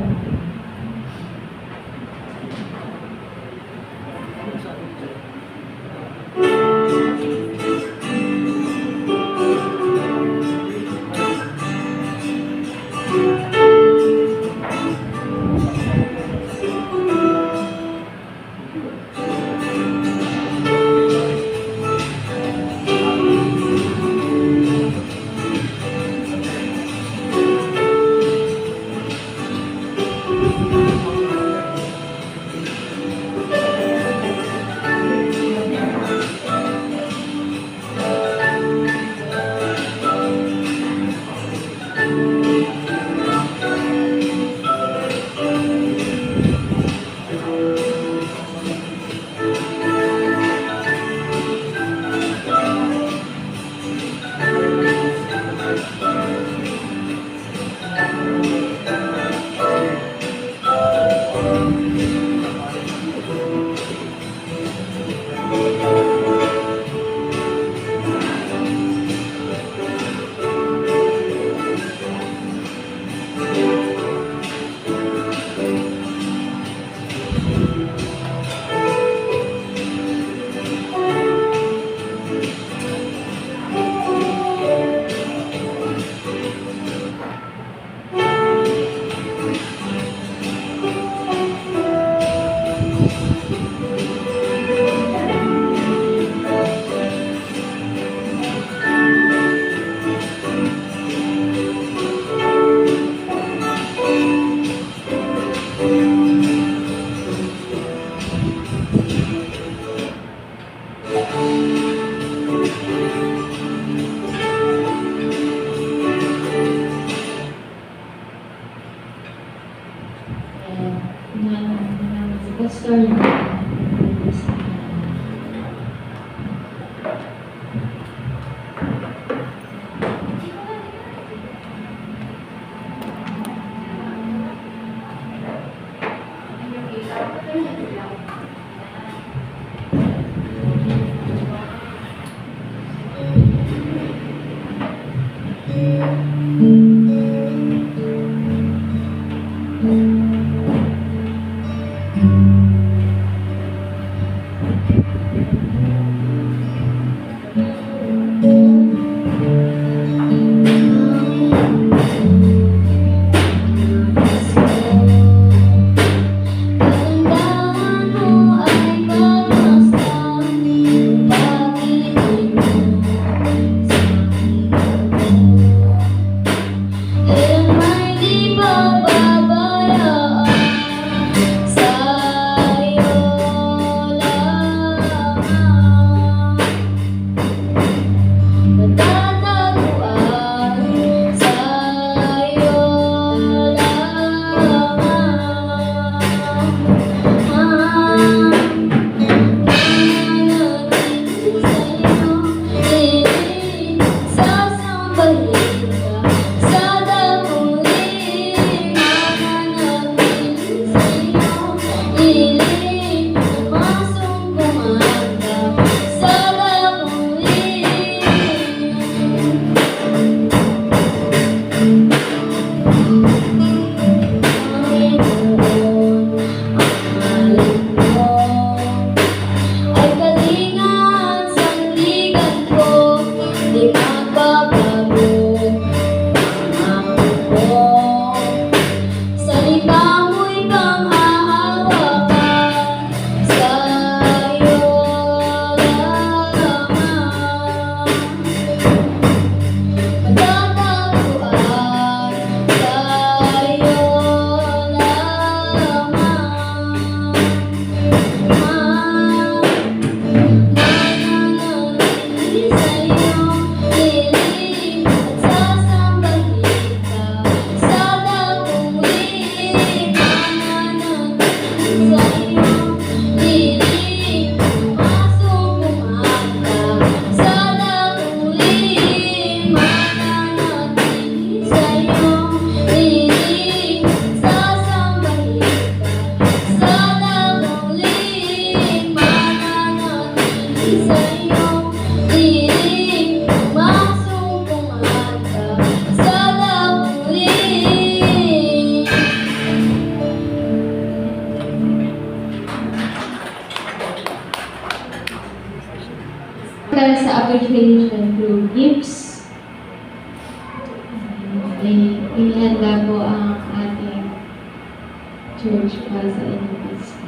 Speaker 7: Pastor appreciation through gifts. May inihanda po ang ating church para sa inyong Pasko.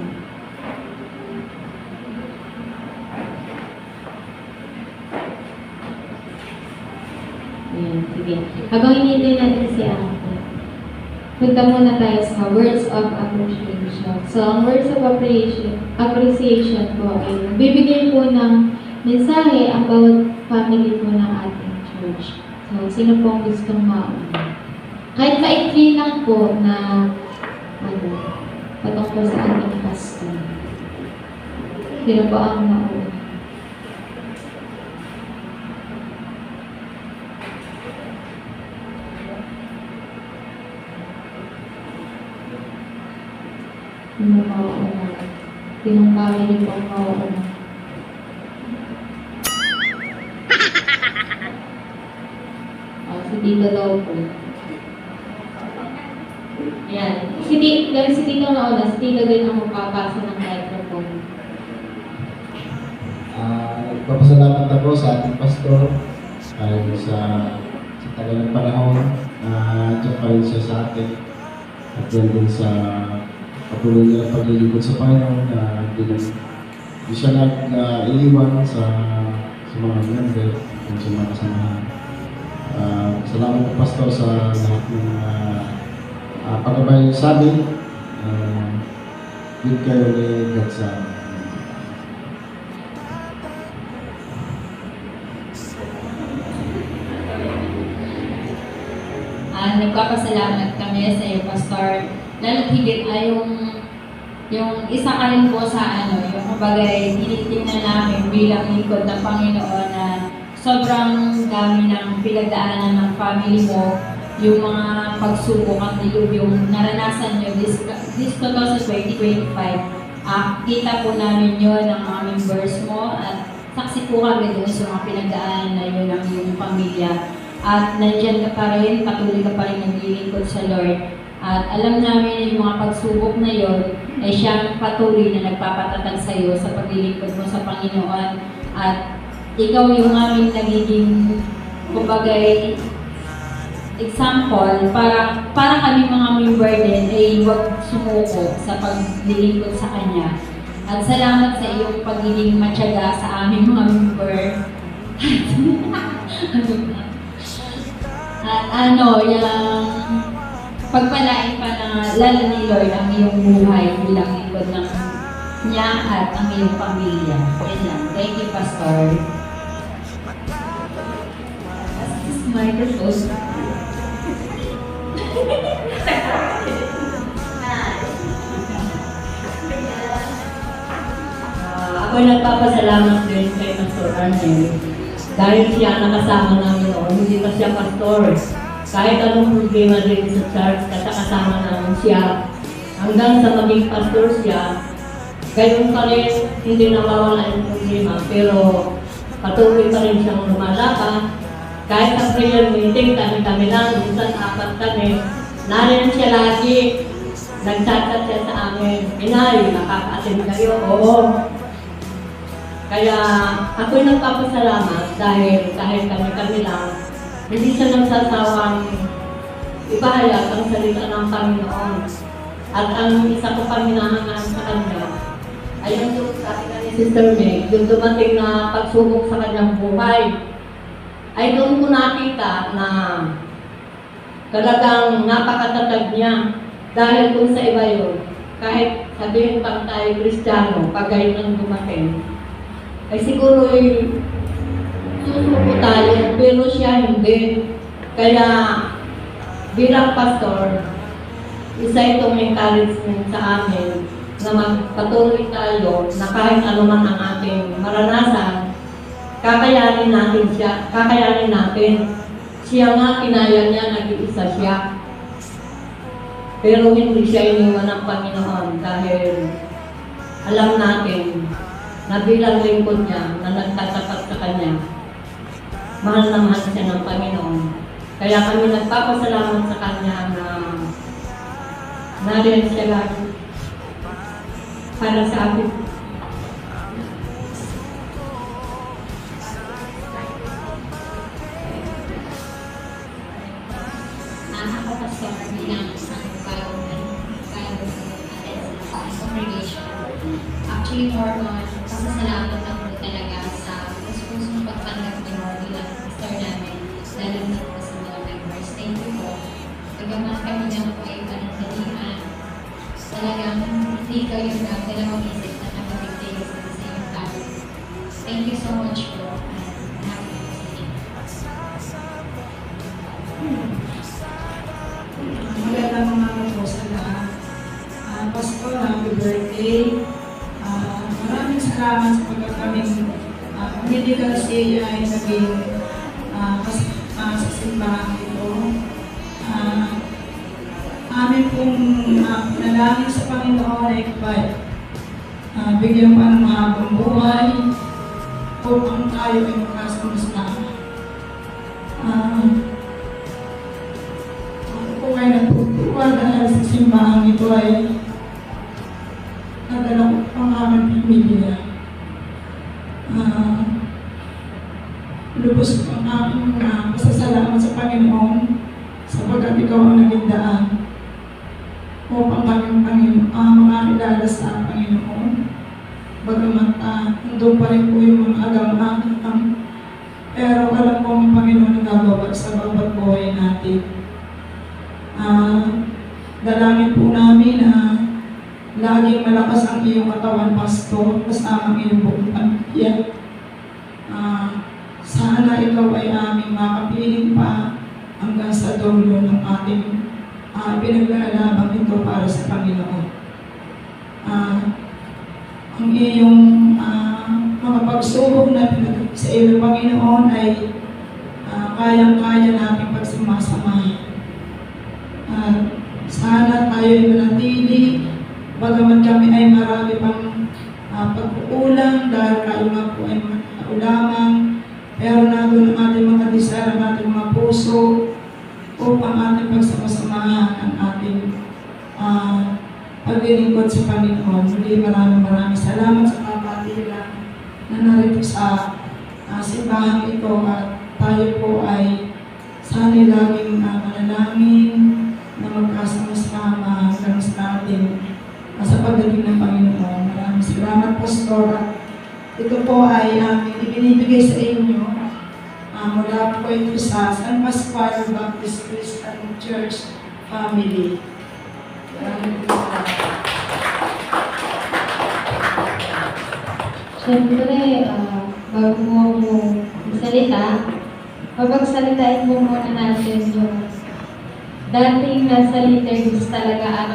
Speaker 7: Ayan, sige. Habang hinihintay natin si Ate, punta muna tayo sa words of appreciation. So, ang words of appreciation po ay bibigay po ng mensahe ang bawat family po ng ating church. So, sino po ang gustong mauna? Kahit maikli lang po na patungkol sa ating Pasko. Sino po ang mauna? Sino mauna? Sinong family po ang mauna? Si Tito daw po. Yan. Dahil si Tito nauna, si Tito din ang magpapasa ng microphone.
Speaker 9: Nagpapasalamat ako sa ating pastor dahil sa tagal ng panahon dyan pa rin siya sa atin at yan din sa patuloy niya ng paglilingkod sa Panginoon na hindi siya nag-iiwan sa mga member at sa mga kasamahan. Salamat po pastor sa lahat ng pagkabay sa amin. Good kayo ni God sa
Speaker 1: Nagpapasalamat kami sa iyo, Pastor. Lalo't higit ay yung isa ka rin po sa yung kabagay, tinitingnan namin bilang lingkod ng Panginoon na sobrang dami ng pinagdaanan ng family mo, yung mga pagsubok at yung naranasan nyo this 2025. Kita po namin yun ng mga members mo at saksi po kami doon sa mga pinagdaanan na yun ng iyong pamilya. At nandyan ka pa rin, patuloy ka pa rin naglilingkod sa Lord. At alam namin na yung mga pagsubok na yun ay siyang patuloy na nagpapatatag sa iyo sa paglilingkod mo sa Panginoon. At ikaw yung aming nagiging, kumbagay, example para kami mga member din ay huwag sumuko sa paglilingkod sa Kanya. At salamat sa iyong pagiging matyaga sa aming mga member. At yung pagpalain pa na lalo ni Lord ang iyong buhay bilang lingkod ng niya at ang iyong pamilya. Yan lang. Thank you, Pastor. Microphone.
Speaker 10: Ako nagpapasalamat din kay Pastor Arnel dahil siya nakasama namin noon, hindi pa siya pastor. Kahit anong problema din sa church, kasama namin siya. Hanggang sa maging pastor siya, gayon pa rin, hindi nawawala yung problema, pero patuloy pa rin siyang lumalaban. Kahit sa prayer meeting, kami lang, minsan 4 kami, nariyan siya lagi, nagchat-chat siya sa amin, Inay, nakaka-attend kayo? Oo. Kaya ako'y nagpapasalamat dahil kahit kami lang, hindi siya nagsasawang ipahayag ang salita ng Panginoon. At ang isa ko pang hinahangaan sa kanya ay yung sabi ka ni Sister Meg, yung dumating na pagsubok sa kanyang buhay. Ay doon ko nakita na talagang napakatatag niya. Dahil kung sa iba yun, kahit sabihin pang tayo Kristiyano, pag gayon ang dumating, ay siguro susuko tayo, pero siya hindi. Kaya bilang pastor, isa itong encouragement sa amin na magpatuloy tayo na kahit anuman ang ating maranasan, kakayanin natin siya, kakayanin natin. Siya nga, kinaya niya, nag-iisa siya. Pero hindi siya iniwan ng Panginoon dahil alam natin na bilang lingkod niya na nagtatapat sa Kanya, mahal na mahal siya ng Panginoon. Kaya kami nagpapasalamat sa Kanya na nariyan siya lagi para sa amin.
Speaker 7: ako pastor bilang isang bagong congregation. Actually, more on pasasalamat lang po talaga sa pusong pagtanggap ni Lord bilang pastor namin, lalo na po sa mga members. Thank you po. Pagamat kami lang po ay panagdalian, talagang hindi kayo na dalawang isip na nakapagtay sa inyong family. Thank you so much po.
Speaker 11: Magandang umaga po sa lahat. Pasko, happy birthday. Maraming salamat sa pagkakaming medical stay ay naging sa simbahan ito. Amin pong nalangin sa Panginoon ay kapag bigyan pa ng mahabang buhay upang tayo ay magkasamusta. Ako ay natutuwa dahil sa simbahan ito ay nadala ko pang aming pamilya. Lubos ko ang aming pasasalamat sa Panginoon sapagkat ikaw ang naging daan upang kaming makakilala sa Panginoon. Bagamat nandun pa rin po yung mga agam-agam, pero alam ko ang Panginoon ang gagawa sa bawat buhay natin. Dalangin po namin na laging malakas ang iyong katawan, Pastor, kasama ang iyong buong pamilya. Sana ikaw ay aming makapiling pa hanggang sa dulo ng ating pinaglalabang ito para sa Panginoon. Ang iyong mga pagsubok na sa iyong Panginoon ay kayang-kaya natin pagsumasamahan. Sana tayo ay manatili, bagaman kami ay marami pang pagkukulang dahil kayo nga po ay mga kaulaman, pero nandun ang ating mga desire, ang ating mga puso, upang ating pagsamasamahan ang ating paglilingkod sa Panginoon. Muli maraming salamat sa kapatid na narito sa simbahan ito at tayo po ay sana laging manalangin na magkasama-sama hanggang sa ating sa pagdating ng Panginoon. Maraming salamat, Pastor. Ito po ay ibinibigay sa inyo mula po ito sa San Pascual Baptist Christian Church family. Maraming salamat.
Speaker 7: Siyempre, bago mo magsalita, papagsalitain mo muna natin yung dating nasa liturgies talaga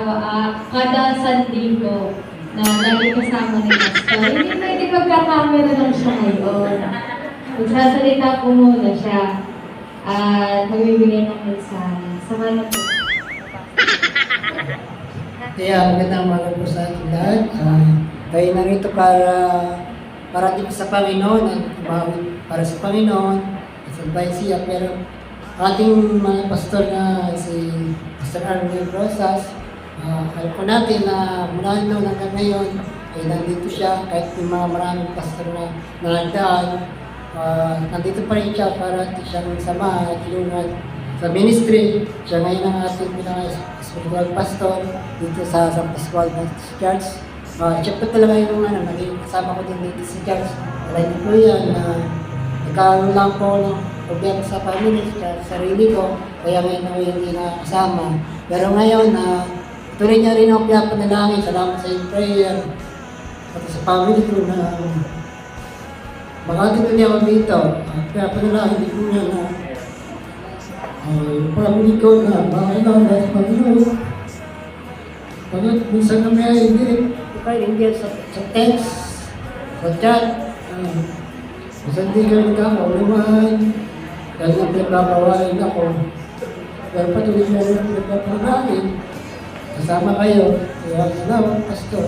Speaker 7: kada Sandigo na lagi kasama ni Pastor. Hindi pwede magkakamera lang siya ngayon. Magsasalita po muna siya at magbibigay ng mensahe. Samahan po.
Speaker 2: Kaya magandang umaga po sa ating lahat. Tayo narito para din sa Panginoon at umawit para sa Panginoon at sa bayan siya. Pero ating mga pastor na si Pastor Arnel Rosas, alam ko natin na mula noon hanggang ngayon ay nandito siya kahit yung mga maraming pastor na nandaan. Nandito pa rin siya para siya magsama at tulungan sa ministry. Siya ngayon ang ating pinaka-spiritual pastor dito sa San Pascual Baptist Church. Siya pa talaga yung naging kasama ko din dito sa church. Alam niyo po yan na nagkaroon lang po ng problema sa family, sa sarili ko, kaya ngayon ako yung hindi nakasama. Pero ngayon, tuloy niya rin ako pinapanalangin, salamat sa iyong prayer, pati sa family ko na makatito niya ako dito. Pinapanalangin ko niya na yung family ko na makailangan dahil sa Panginoon. Pagkat minsan kami ay hindi sa text, sa chat, minsan hindi kami nagkakauluman, dahil na pinagkakawain ako. Pero patuloy na rin pinagkapanalangin, kasama kayo, kaya salamat, Pastor.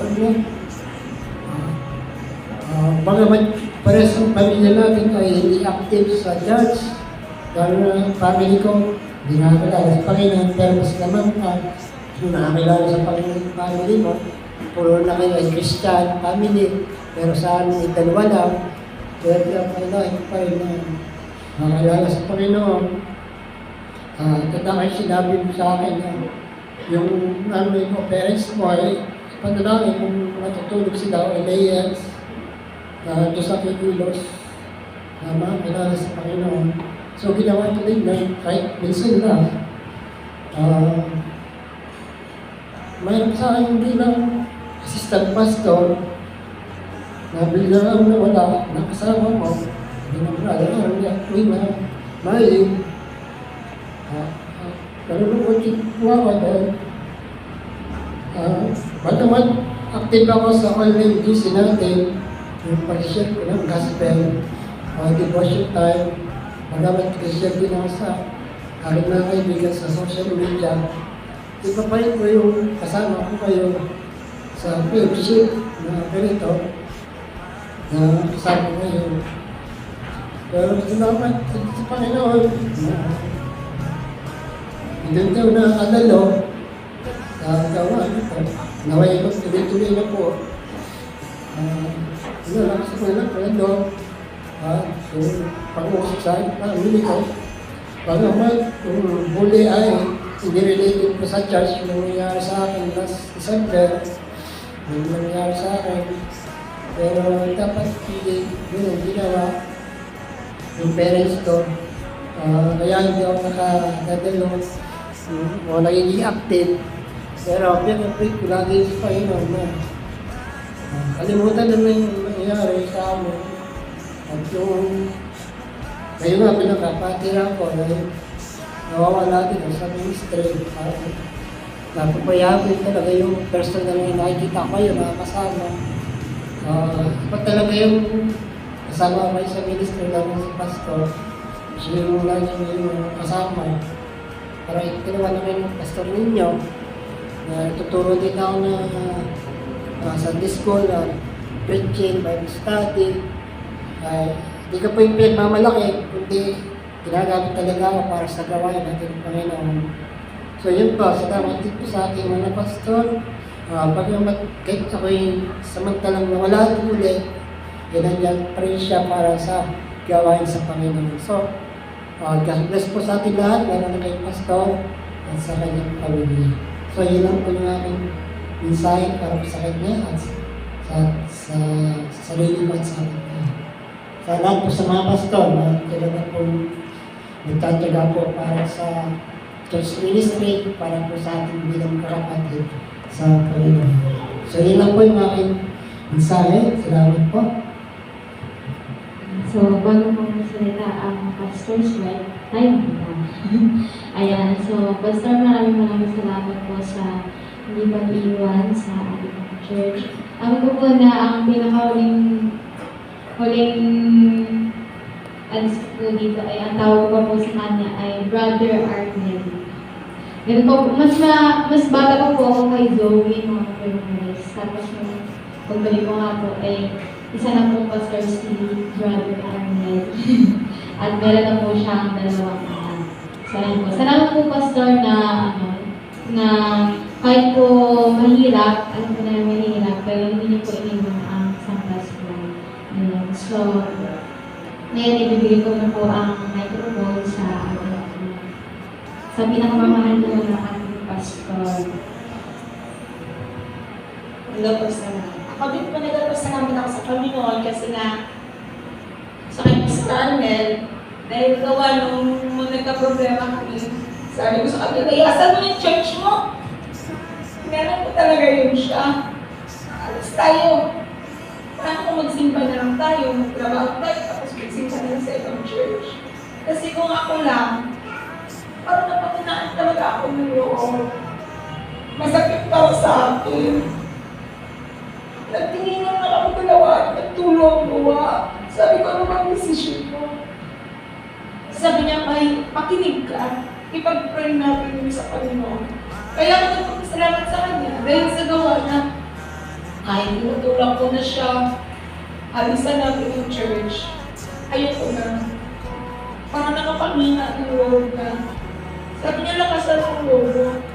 Speaker 2: Bagamat pares ang pamilya natin ay hindi active sa church, lalo na family ko, hindi nakakilala sa Panginoon, pero mas naman kung nakakilala sa Panginoon family mo, puro na kayo ay Christian family, pero sa amin ay dalawa lang, kaya kailangan pa rin na makakilala sa Panginoon. Tanda kayo sinabi mo sa akin na yung parents mo ay panalangin kung matutulog sila o layers na doon sa kikilos na makakilala sa Panginoon. So ginawa ko din na kahit minsan na mayroon sa akin bilang assistant pastor na bigla lang nawala na kasama mo. Hindi naman alam niya, uy na, maling. Nalulungkot yung kuwawa dahil bagamat active ako sa online GC natin, yung pag-share ko ng gospel, devotion time, bagamat pag-share din ako sa aking mga kaibigan sa social media, ipapalit ko yung kasama ko kayo sa fellowship na ganito, na kasama ko kayo. Pero salamat sa Panginoon, hindi daw na alalo sa gawaan ito. Naway ko, tuloy-tuloy na po. Lang sa mga Panginoon, yung pag-uusap sa pamilya ko, pag-amal, yung huli ay hindi related ko sa church, yung nangyari sa akin last December, yung nangyari sa akin. Pero dapat hindi yun ang ginawa yung parents ko. Kaya hindi ako nakadadalo o nagiging active. Pero pinag-pray ko lagi sa Panginoon na kalimutan naman yung nangyari sa amin. At yung ngayon nga pinakapatira ko na nawawala din sa ministry. Napapayamin talaga yung personal na nakikita ko yun, nakakasama. Dapat talaga yung kasama kayo sa ministry namin si Pastor. Siya yung lagi yung kasama. Para ginawa namin yung pastor ninyo. Tuturo din ako na Sunday school, preaching, Bible study. Hindi ka po yung pinagmamalaki, kundi ginagamit talaga ako para sa gawain natin ng Panginoon. So yun po, salamat din po sa ating mga pastor. Kahit ako'y samantalang nawala at ulit, ginanyan pa rin siya para sa gawain sa Panginoon. So, God bless po sa ating lahat, lalo na kay Pastor at sa kanyang pamilya. So, yun lang po yung aking mensahe para po sa kanya at sa sarili mo at sa ating lahat. Sa lahat po sa mga pastor na kailangan po nagtataga po para sa church ministry, para po sa ating bilang kapatid sa Panginoon. So, yun lang po yung aking mensahe. Salamat po.
Speaker 7: So, bago po magsalita ang pastor's wife, tayo muna. Ayan, so, Pastor, maraming salamat po sa hindi pag-iwan sa ating church. Ang ko po na ang pinakahuling po dito ay ang tawag ko po sa kanya ay Brother Arnel. Ganun po, mas bata pa po ako kay Zoe, mga Pilipinas. Tapos yung pagbalik ko nga po ay isa na po Pastor si Brother Arnel. At meron na po siyang dalawang anak. Salamat po Pastor na kahit po mahirap, alam ko na mahirap, pero hindi niyo po iniwan ang Sunday School. So, ngayon ibibigay ko na po ang microphone sa pinakamamahal na ating Pastor.
Speaker 12: Hello po sa ako din po nagpasalamat ako sa Panginoon kasi nga sa kay Pastor Arnel, dahil gawa nung nagka-problema kami, sabi ko sa kanya, iasan mo yung church mo. Meron po talaga yun siya. Alas tayo. Parang kung magsimba na lang tayo, magtrabaho tayo, tapos magsimba na lang sa ibang church. Kasi kung ako lang, parang napatunaan talaga ako ng loob. Masakit para sa akin. Nagtingin lang ako dalawa, nagtulong, gawa. Sabi ko, ano bang decision mo? Sabi niya, may pakinig ka. Ipag-pray natin yung sa Panginoon. Kaya ako nagpapasalamat sa kanya dahil sa gawa na kahit tinutulak ko na siya, alisan natin yung church. Ayoko na. Parang nakapangina yung Lord na. Sabi niya, lakasan ang Lord.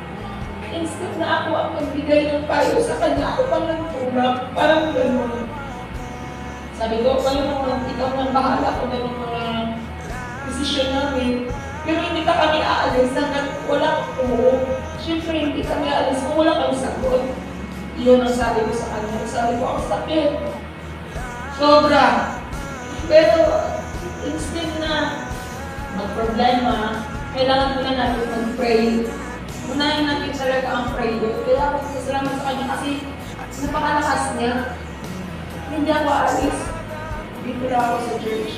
Speaker 12: Instead na ako ang magbigay ng payo sa kanya, ako pang nagtulak. Parang gano'n. Sabi ko, paano naman, ikaw nang bahala ko na ng mga desisyon namin. Pero hindi ka kami aalis hanggang wala ko. Siyempre, hindi kami aalis kung wala kang sagot. Iyon ang sabi ko sa kanya. Sabi ko, ang sakit. Sobra. Pero, instead na magproblema, kailangan muna natin mag-pray. Unahin natin talaga ang prayer. Kailangan ko salamat sa kanya kasi napakalakas niya. Hindi ako aalis. Dito lang ako sa church.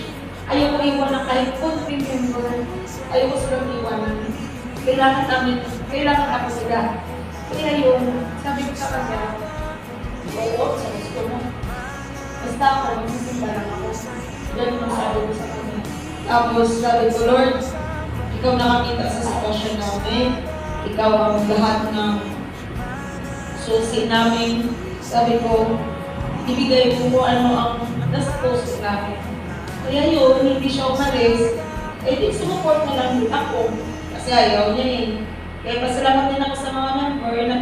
Speaker 12: Ayaw ko iwan ng kahit konting member. Ayaw ko silang iwanan. Kailangan ako sila. Kaya yun, sabi ko sa kanya, oo, sa gusto mo. Basta ako, magsisimba lang ako. Ganun ang sabi ko sa kanya. Tapos sabi ko, Lord, ikaw nakakita sa sitwasyon namin. Ikaw ang lahat ng susi namin. Sabi ko, ibigay mo kung ano ang nasa puso namin. Kaya yun, hindi siya umalis. Eh, di sumuport na lang din ako. Kasi ayaw niya eh. Kaya pasalamat din ako sa mga member na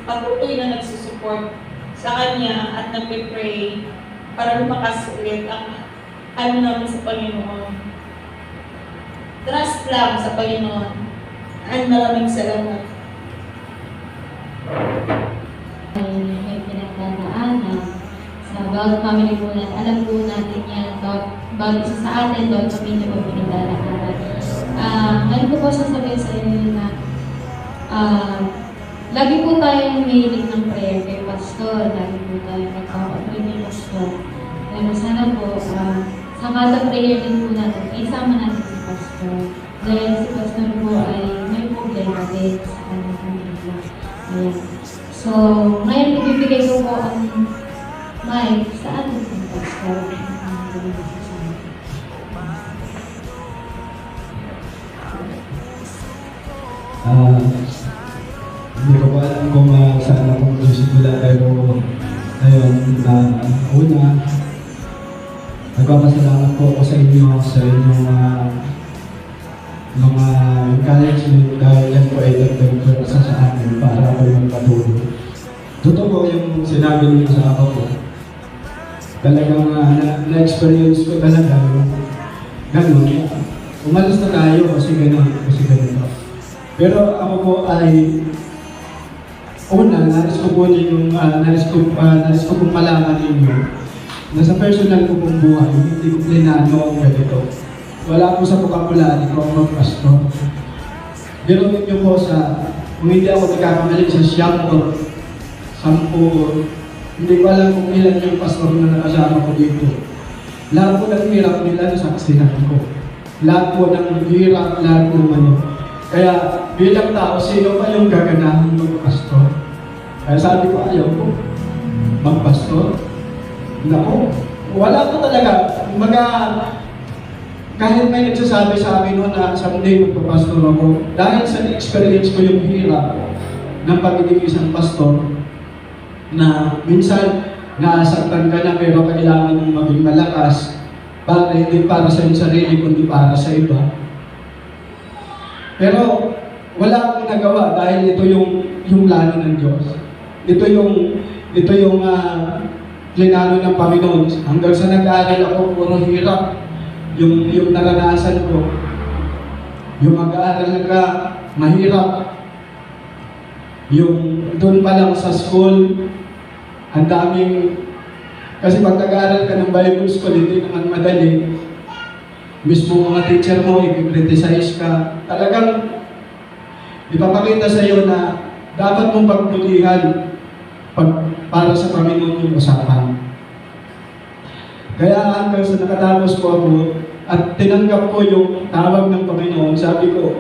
Speaker 12: patuloy na nagsusupport sa kanya at nagpe-pray para lumakas ulit ang ano namin sa Panginoon. Trust lang sa Panginoon. At maraming salamat.
Speaker 7: May pinagdadaanan sa bawat family po natin. Alam po natin yan, bawat isa sa atin, bawat pamilya po pinagdadaanan. Ano po sasabihin sa inyo na lagi po tayong mahilig ng prayer kay Pastor, lagi po tayong nagpapapray kay Pastor. Pero sana po, sa kada prayer din po natin, isama natin si Pastor. Dahil si Pastor po ay may problema din sa kanyang pamilya. Ayan. So, ngayon ibibigay ko po ang mic sa ating si Pastor.
Speaker 6: Hindi ko pa alam kung saan ako magsisimula, pero ngayon na una, nagpapasalamat po ako sa inyo, sa inyong mga encouragement, dahil yan po ay dagdag pwersa sa akin para ako magpatuloy. Totoo yung sinabi niyo sa ako ko. Talagang na-experience ko talaga yung gano'n. Umalis na tayo kasi gano'n, kasi gano'n. Pero ako po ay una, nais ko po yung nais ko pong malaman ninyo na sa personal ko pong buhay, hindi ko plinano ang ganito. Wala po sa vocabulary ko ang pastor. Pero ninyo po kung hindi ako nagkakamali sa siyampo, 10, hindi ko alam kung ilan yung pastor na nakasama ko dito. Lahat po ng hirap nila nasaksihan ko. Lahat po ng hirap, lahat po ano. Kaya bilang tao, sino pa yung gaganahan mag-pastor? Kaya sabi ko, ayaw ko mag-pastor. Naku, wala ko talaga. Kahit may nagsasabi sa akin noon na someday magpapastor ako, dahil sa experience ko yung hirap ng pagiging isang pastor, na minsan nasaktan ka na pero kailangan mong maging malakas para hindi para sa iyong sarili kundi para sa iba. Pero wala akong nagawa dahil ito yung plano ng Diyos. Ito yung plinano ng Panginoon. Hanggang sa nag-aaral ako, puro hirap. Yung naranasan ko. Yung mag-aaral ka, mahirap. Yung doon pa lang sa school, ang daming, kasi pag nag-aaral ka ng Bible school, hindi naman madali. Mismo mga teacher mo, i-criticize ka. Talagang ipapakita sa iyo na dapat mong pagpilihan para sa Panginoon yung usapan. Kaya hanggang sa nakatapos ko ako at tinanggap ko yung tawag ng Panginoon, sabi ko,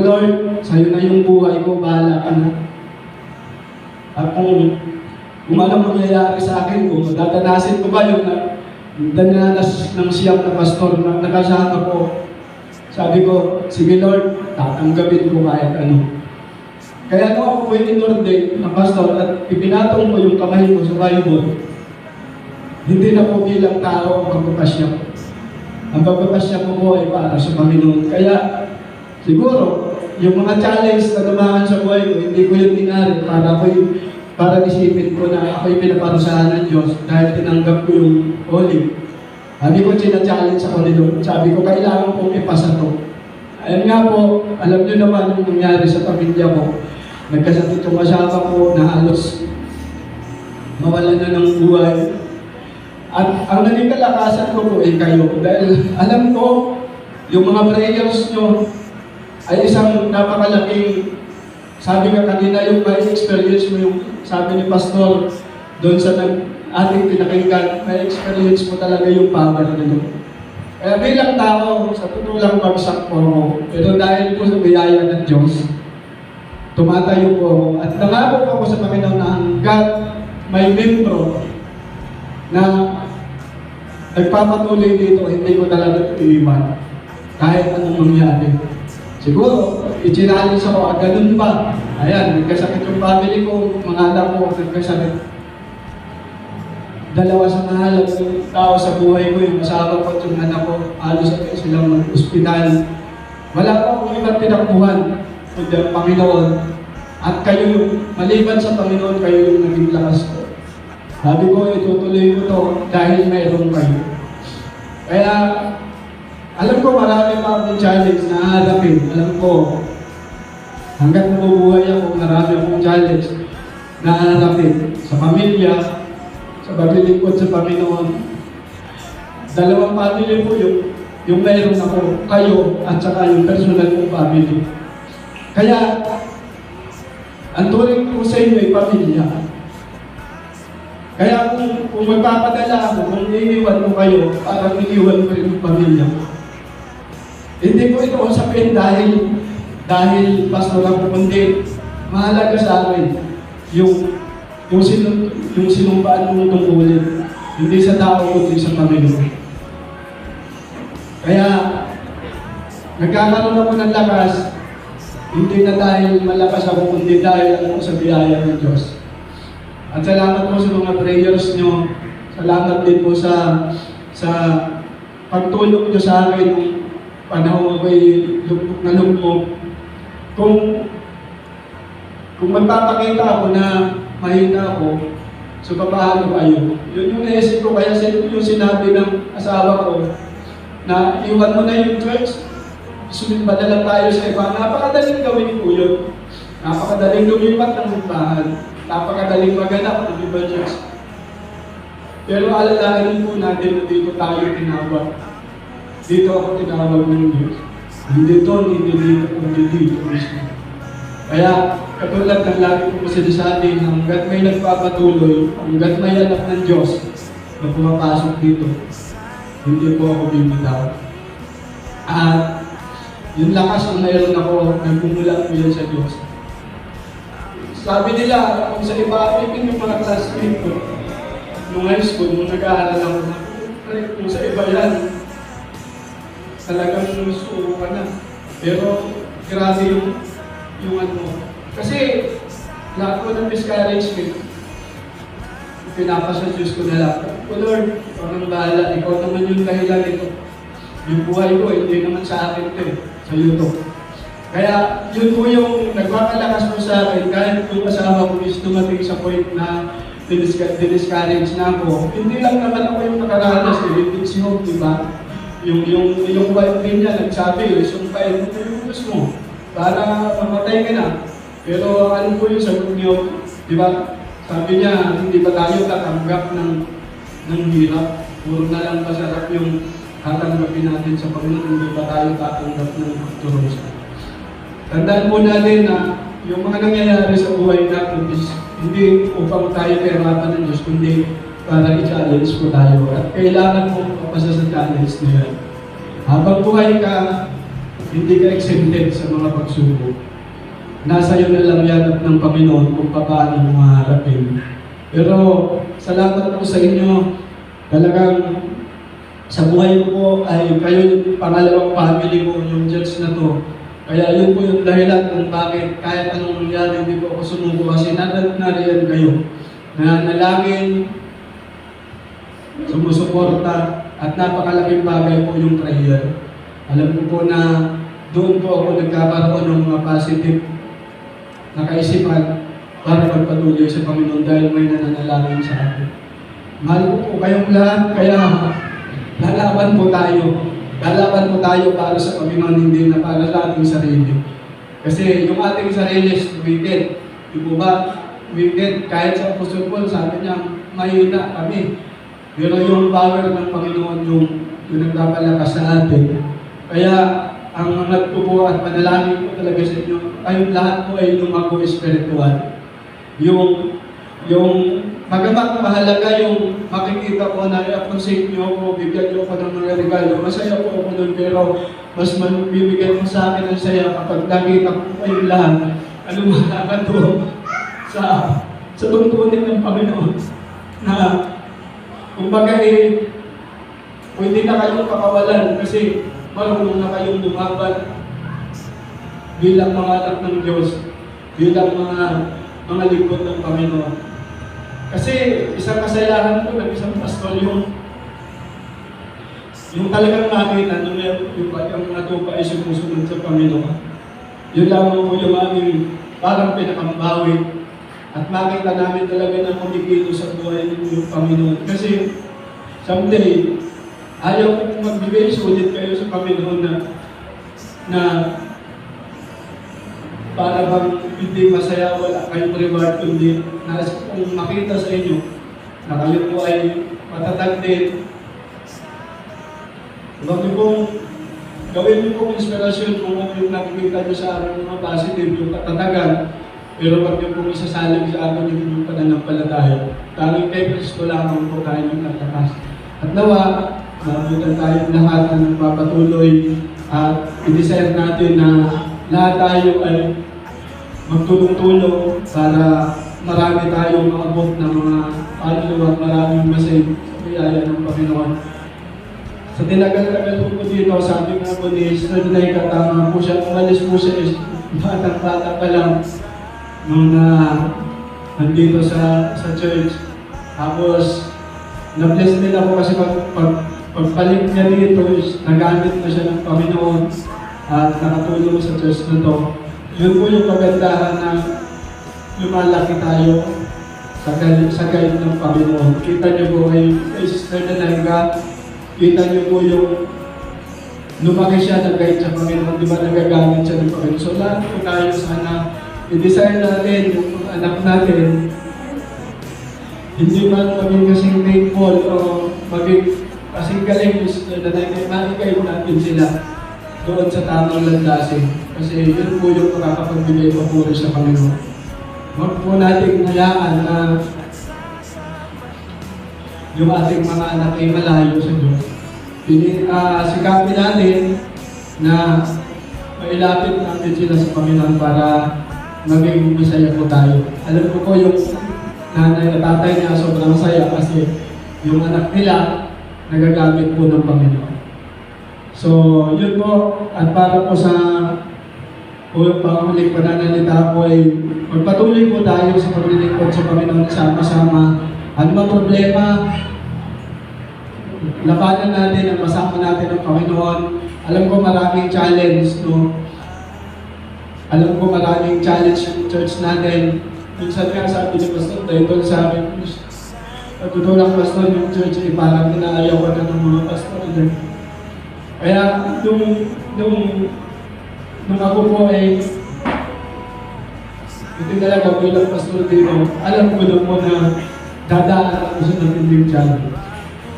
Speaker 6: Lord, sa'yo na yung buhay ko, bahala ka na. At kung anong mangyayari sa akin, kung dadanasin ko ba yung dananas ng siyam na pastor na nakasama ko, sabi ko, sige Lord, tatanggapin ko kahit ano. Kaya nung ako po in-ordain ng pastor at ipinatong ko yung kamay ko sa Bible, hindi na po bilang tao ang pagpapasya ko. Ang pagpapasya ko po ay para sa Panginoon. Kaya siguro, yung mga challenge na dumaan sa buhay ko, hindi ko yung tinari para isipin ko na ako'y pinaparusahan ng Diyos dahil tinanggap ko yung holy. Sabi ko, challenge ako nito. Sabi ko, kailangan kong ipasa to. Ayun nga po, alam niyo naman yung nangyari sa pamilya ko. Nagkasakit yung asawa ko na halos mawalan na ng buhay. At ang naging kalakasan ko po ay kayo. Dahil alam ko, yung mga prayers nyo ay isang napakalaking, sabi nga kanina, yung may experience mo, yung sabi ni Pastor, doon sa ating pinakinggan, may experience mo talaga yung power nyo. Kaya bilang tao, sa totoo lang bagsak po ako. Pero dahil po sa biyaya ng Diyos, tumatayo po ako. At nangako po ako sa Panginoon na hanggat may membro na nagpapatuloy dito, hindi ko talaga iiwan. Kahit anong mangyari. Siguro, i-challenge ako, ganun ba? Ayan, nagkasakit yung family ko, mga anak ko, nagkasakit. Dalawa sa mahal ng tao sa buhay ko, yung asawa ko at yung anak ko, halos at silang mag-hospital. Wala pa akong ibang tinakbuhan, kundi ang Panginoon. At kayo yung, maliban sa Panginoon, kayo yung naging lakas ko. Sabi ko, itutuloy ko to dahil mayroon kayo. Kaya, alam ko marami pa akong challenge na haharapin. Alam ko, hanggat nabubuhay ako, marami akong challenge na haharapin sa pamilya, sa paglilingkod sa Panginoon. Dalawang family po yung mayroon ako, kayo, at saka yung personal kong family. Kaya, ang turing ko sa inyo ay pamilya. Kaya kung magpapadala ako, kung iniwan ko kayo, parang iniwan ko yung pamilya ko. Hindi ko ito sabihin dahil pastor ako, kundi mahalaga sa akin yung sinumpaan mo tungkulin. Hindi sa tao, kundi sa Panginoon. Kaya, nagkakaroon ako ng lakas, hindi na dahil malakas ako, kundi dahil ako sa biyaya ng Diyos. At salamat po sa mga prayers nyo. Salamat din po sa pagtulong nyo sa akin nung panahon ako'y lugmok na lugmok. Kung magpapakita ako na mahina ako, so papaano kayo? Yun yung naisip ko, kaya yung sinabi ng asawa ko, na iwan mo na yung church, sumimba na lang tayo sa iba. Napakadaling gawin po yun. Napakadaling lumipat ng limpahan. Napakadaling maganap ng iba church. Pero alalahanin po natin na dito tayo tinawag. Dito ako tinawag ng Diyos. Hindi dito mismo. Kaya, katulad ng lagi ko sinasabi, hanggat may nagpapatuloy, hanggat may anak ng Diyos na pumapasok dito, hindi po ako bibitaw. At yung lakas na mayroon ako, nagmumula po yan sa Diyos. Sabi nila, kung sa iba, even yung mga classmate ko, nung high school, nung nag-aaral ako, kung sa iba yan, talagang susuko ka na. Pero, grabe yung ano. Kasi, lahat ko ng discouragement, pinapasa Diyos ko na lang. O Lord, ikaw nang bahala, ikaw naman yung dahilan ito. Yung buhay ko, hindi naman sa akin ito sa YouTube. Kaya, yun po yung nagpapalakas po sa akin, kahit yung asawa ko is dumating sa point na diniscourage na ako. Hindi lang naman ako yung nakaranas, yung si Hope, di ba? Yung wife din niya, nagsabi, sumpahin mo yung gusto mo para mamatay ka na. Pero ano po yung sagot niyo, di ba? Sabi niya, hindi ba tayo tatanggap ng hirap? Puro na lang masarap yung tatanggapin natin sa Panginoon, hindi ba tayo tatanggap ng turusa? Tandaan po natin na yung mga nangyayari sa buhay natin is hindi upang tayo kahirapan ng Diyos, kundi para i-challenge po tayo. At kailangan po mapasa sa challenge na yan. Habang buhay ka, hindi ka exempted sa mga pagsubok. Nasa iyo na lang yan ng Panginoon kung paano mo maharapin. Pero salamat po sa inyo. Talagang sa buhay ko po ay kayo yung pangalawang family ko, yung church na to. Kaya yun po yung dahilan kung bakit kahit anong nangyari, hindi po ako sumuko kasi nariyan kayo. Na nalaging sumusuporta at napakalaking bagay po yung prayer. Alam ko po na doon po ako nagkakaroon ng mga positive na kaisipan para magpatuloy sa Panginoon dahil may nananalangin sa akin. Mahal ko po kayong lahat, kaya lalaban po tayo. lalaban po tayo para sa Panginoon, hindi na para sa ating sarili. Kasi yung ating sarili is wicked. Di po ba? Wicked. Kahit sa Apostle Paul, sabi niya, mahina kami. Pero yung power ng Panginoon yung nagpapalakas sa atin. Kaya, ang mga ko po at panalangin ko talaga sa inyo, kayong lahat po ay lumago espiritual. Yung magamat mahalaga yung makikita ko na i-appreciate nyo ako, bigyan nyo ako ng mga regalo. Masaya po ako nun, pero mas bibigyan mo sa akin ng saya kapag nakita ko kayong lahat na lumalakan to sa tungtunin ng Panginoon na kumbaga pwede na kayong pakawalan kasi marunong na kayong lumaban bilang mga anak ng Diyos, bilang mga lingkod ng Panginoon. Kasi isang kasayahan ko ng isang pastor yung talagang nakita nung yung mga tupa ay sumusunod sa Panginoon. Yun lamang po yung aming parang pinakambawi at makita namin talaga na kumikilo sa buhay ng Panginoon. Kasi someday, ayaw ko magbigay, sulit kayo sa Panginoon na para bang hindi masaya, wala kayong reward, kundi nais kong makita sa inyo na kayo po ay matatag din. Huwag niyo pong gawin niyo pong inspirasyon kung ano yung nakikita niyo sa aking mga positive, yung katatagan, pero huwag niyo pong isasalig sa akin yung pananampalataya. Tanging kay Kristo lamang po tayo ng naglakas. At nawa, mabutan tayo lahat na nagpapatuloy at i-desire natin na lahat tayo ay magtulong-tulong para marami tayong maabot ng mga kaluluwa at maraming masave sa biyaya ng Panginoon. Sa tinagal-tagal po dito, sabi nga po ni Sir Laika, tama po siya, umalis po siya, batang-bata pa lang nung nandito sa church. Tapos, na-bless din ako kasi pagpalit niya dito, nagamit na siya ng Panginoon at nakatulong sa church na to. Yun po yung kagandahan na lumalaki tayo sa guide ng Panginoon. Kita niyo po kay Sister Nanaga, kita niyo po yung lumaki siya na guide sa Panginoon, di ba nagagamit siya ng Panginoon. So lahat po tayo sana i-design natin yung mga anak natin, hindi man maging kasing thankful o maging kasing galing na maikay natin sila doon sa tamang landasin. Kasi yun po yung makakapagbigay papuri sa Panginoon. Huwag po natin hayaan na yung ating mga anak ay malayo sa Diyos. Sikapin natin na mailapit natin sila sa Panginoon para maging masaya po tayo. Alam ko po yung nanay at tatay niya sobrang saya kasi yung anak nila nagagamit po ng Panginoon. So, yun po. At para po sa panguling pananalita ko ay magpatuloy po tayo sa paglilingkod sa Panginoon sama-sama. Ano ba problema? Labanan natin ang masama natin ng Panginoon. Alam ko maraming challenge, no? Alam ko maraming challenge yung church natin. Minsan nga sabi ni Pastor, dahil sa akin, pagtutulang Pastor yung church ay parang inaayaw ka na ng mga pastor. Kaya nung ako po ay hindi talaga bilang pastor dito, alam ko na po na dadaan ako sa matinding challenge.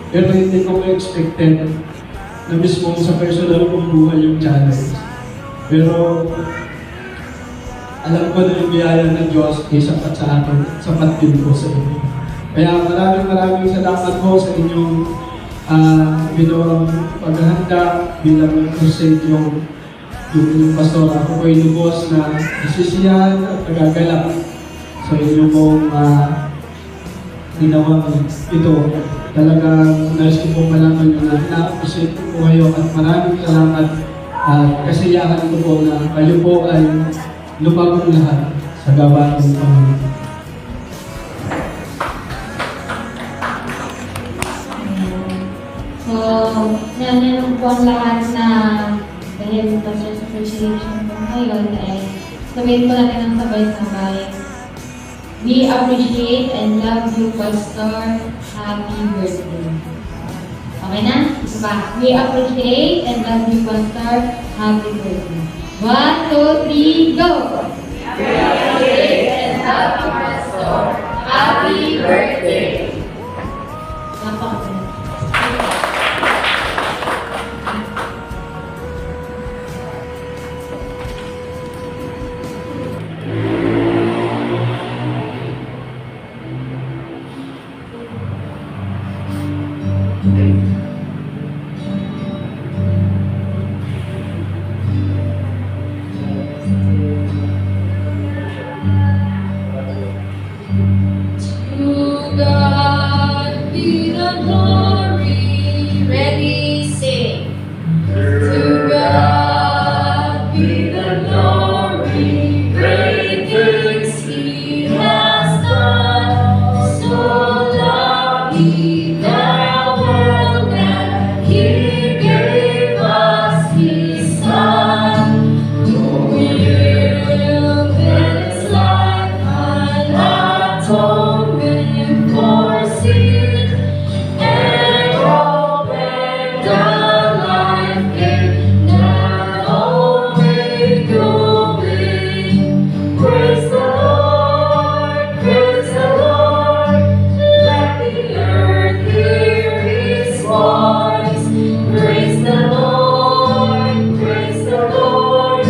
Speaker 6: Pero hindi ko expected na mismo sa personal kong buhay yung challenge. Pero alam ko na yung biyaya ng Diyos ay sapat sa akin, sapat din po sa inyo. Kaya maraming salamat po sa inyong ginawang paghahanda bilang crusade yung pastor. Ako po ay lubos na nasisiyahan at nagagalak sa inyong pong ginawang ito. Talagang nais ko pong malaman nyo na na-appreciate ko po kayo at maraming salamat at kasiyahan ko po na kayo po ay lumabang lahat sa gawain ng Panginoon.
Speaker 7: So, nanan po ang lahat na dahil Pastor's Appreciation po ngayon ay sabihin po natin ang sabay-sabay. We appreciate and love you, Pastor. Happy birthday. Okay na? Diba? We appreciate and love you, Pastor. Happy birthday. 1, 2, 3, go! We appreciate and love you, Pastor. Happy birthday! Napakaganda. To God be the glory. Ready, sing. To God be the glory. Great things He has done. So loved He the world that He gave us His Son, who yielded His life an atonement for sin, and opened the life gate, now overflowing. Praise the Lord, praise the Lord. Let the earth hear His voice. Praise the Lord, praise the Lord.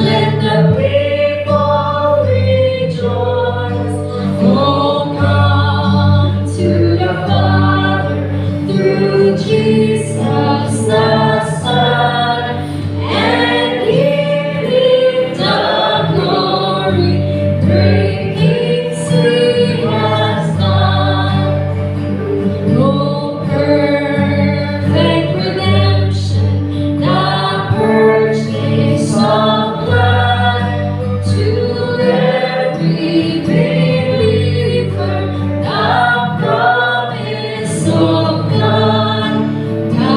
Speaker 7: Let the people rejoice. Oh, come to the Father through Jesus the Son, and give Him the glory. Great things He has done. No perfect redemption, the purchase of blood, to every believer, the promise of God. The